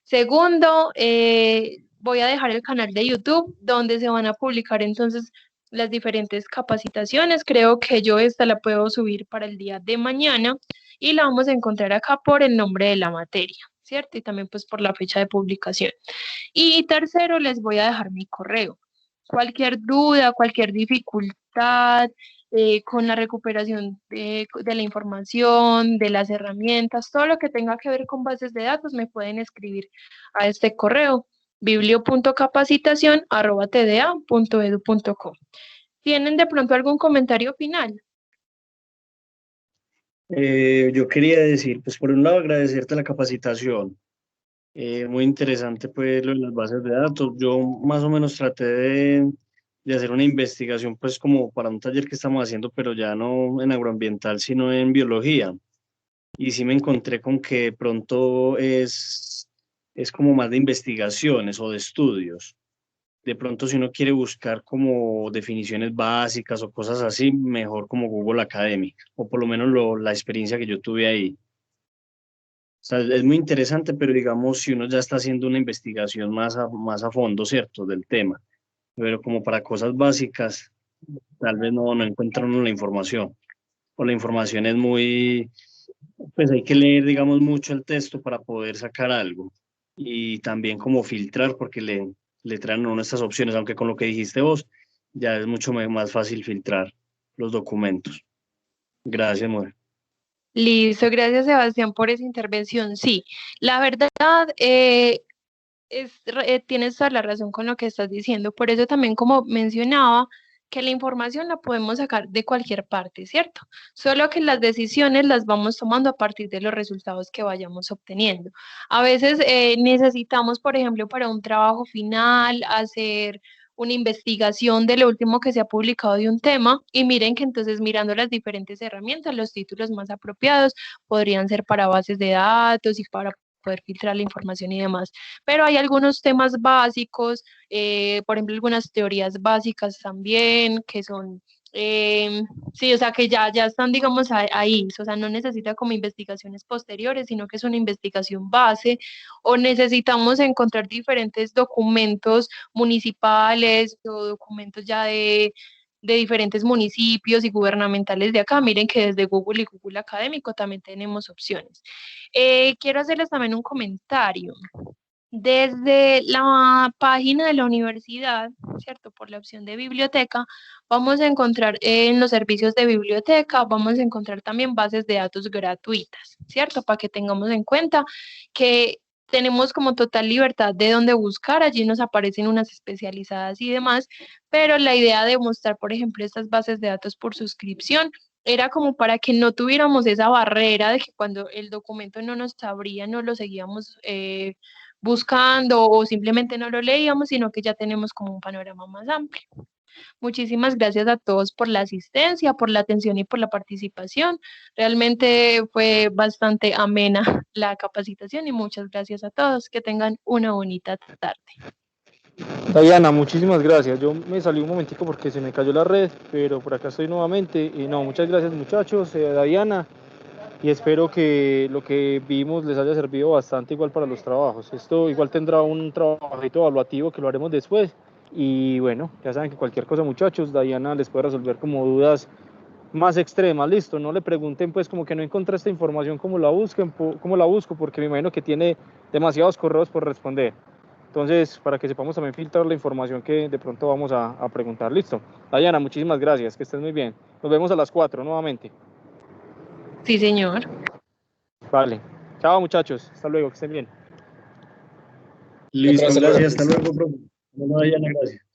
S2: Segundo, voy a dejar el canal de YouTube donde se van a publicar entonces las diferentes capacitaciones. Creo que yo esta la puedo subir para el día de mañana y la vamos a encontrar acá por el nombre de la materia, ¿cierto? Y también pues por la fecha de publicación. Y tercero, les voy a dejar mi correo. Cualquier duda, cualquier dificultad con la recuperación de la información, de las herramientas, todo lo que tenga que ver con bases de datos, me pueden escribir a este correo biblio.capacitación@tda.edu.co. ¿Tienen de pronto algún comentario final?
S4: Yo quería decir, pues por un lado agradecerte la capacitación. Muy interesante pues lo de las bases de datos. Yo más o menos traté de hacer una investigación pues como para un taller que estamos haciendo, pero ya no en agroambiental, sino en biología. Y sí me encontré con que de pronto es como más de investigaciones o de estudios. De pronto si uno quiere buscar como definiciones básicas o cosas así, mejor como Google Academic, o por lo menos la experiencia que yo tuve ahí. O sea, es muy interesante, pero digamos, si uno ya está haciendo una investigación más a fondo, ¿cierto? Del tema, pero como para cosas básicas, tal vez no encuentra uno la información, o la información es muy, pues hay que leer, digamos, mucho el texto para poder sacar algo, y también como filtrar, porque le traen a uno estas opciones, aunque con lo que dijiste vos, ya es mucho más fácil filtrar los documentos. Gracias, Mujer.
S2: Listo, gracias Sebastián por esa intervención. Sí, la verdad tienes toda la razón con lo que estás diciendo. Por eso también como mencionaba, que la información la podemos sacar de cualquier parte, ¿cierto? Solo que las decisiones las vamos tomando a partir de los resultados que vayamos obteniendo. A veces necesitamos, por ejemplo, para un trabajo final, hacer una investigación de lo último que se ha publicado de un tema y miren que entonces mirando las diferentes herramientas, los títulos más apropiados podrían ser para bases de datos y para poder filtrar la información y demás. Pero hay algunos temas básicos, por ejemplo, algunas teorías básicas también, que son, sí, o sea, que ya están, digamos, ahí, o sea, no necesita como investigaciones posteriores, sino que es una investigación base, o necesitamos encontrar diferentes documentos municipales o documentos ya de diferentes municipios y gubernamentales de acá. Miren que desde Google y Google Académico también tenemos opciones. Quiero hacerles también un comentario. Desde la página de la universidad, ¿cierto? Por la opción de biblioteca, vamos a encontrar en los servicios de biblioteca, vamos a encontrar también bases de datos gratuitas, ¿cierto? Para que tengamos en cuenta que tenemos como total libertad de dónde buscar, allí nos aparecen unas especializadas y demás, pero la idea de mostrar, por ejemplo, estas bases de datos por suscripción era como para que no tuviéramos esa barrera de que cuando el documento no nos abría, no lo seguíamos buscando o simplemente no lo leíamos, sino que ya tenemos como un panorama más amplio. Muchísimas gracias a todos por la asistencia, por la atención y por la participación. Realmente fue bastante amena la capacitación y muchas gracias a todos. Que tengan una bonita tarde.
S1: Diana, muchísimas gracias. Yo me salí un momentico porque se me cayó la red, pero por acá estoy nuevamente. Y no, muchas gracias muchachos, Diana, y espero que lo que vimos les haya servido bastante igual para los trabajos. Esto igual tendrá un trabajito evaluativo que lo haremos después. Y bueno, ya saben que cualquier cosa muchachos, Diana les puede resolver como dudas más extremas, listo, no le pregunten pues como que no encontré esta información, cómo la busco, porque me imagino que tiene demasiados correos por responder. Entonces, para que sepamos también filtrar la información que de pronto vamos a preguntar. Listo. Dayana, muchísimas gracias, que estés muy bien. Nos vemos a las 4 nuevamente.
S2: Sí, señor.
S1: Vale. Chao, muchachos. Hasta luego, que estén bien.
S4: Listo, gracias. Hasta luego, profe. Bueno, Dayana, gracias.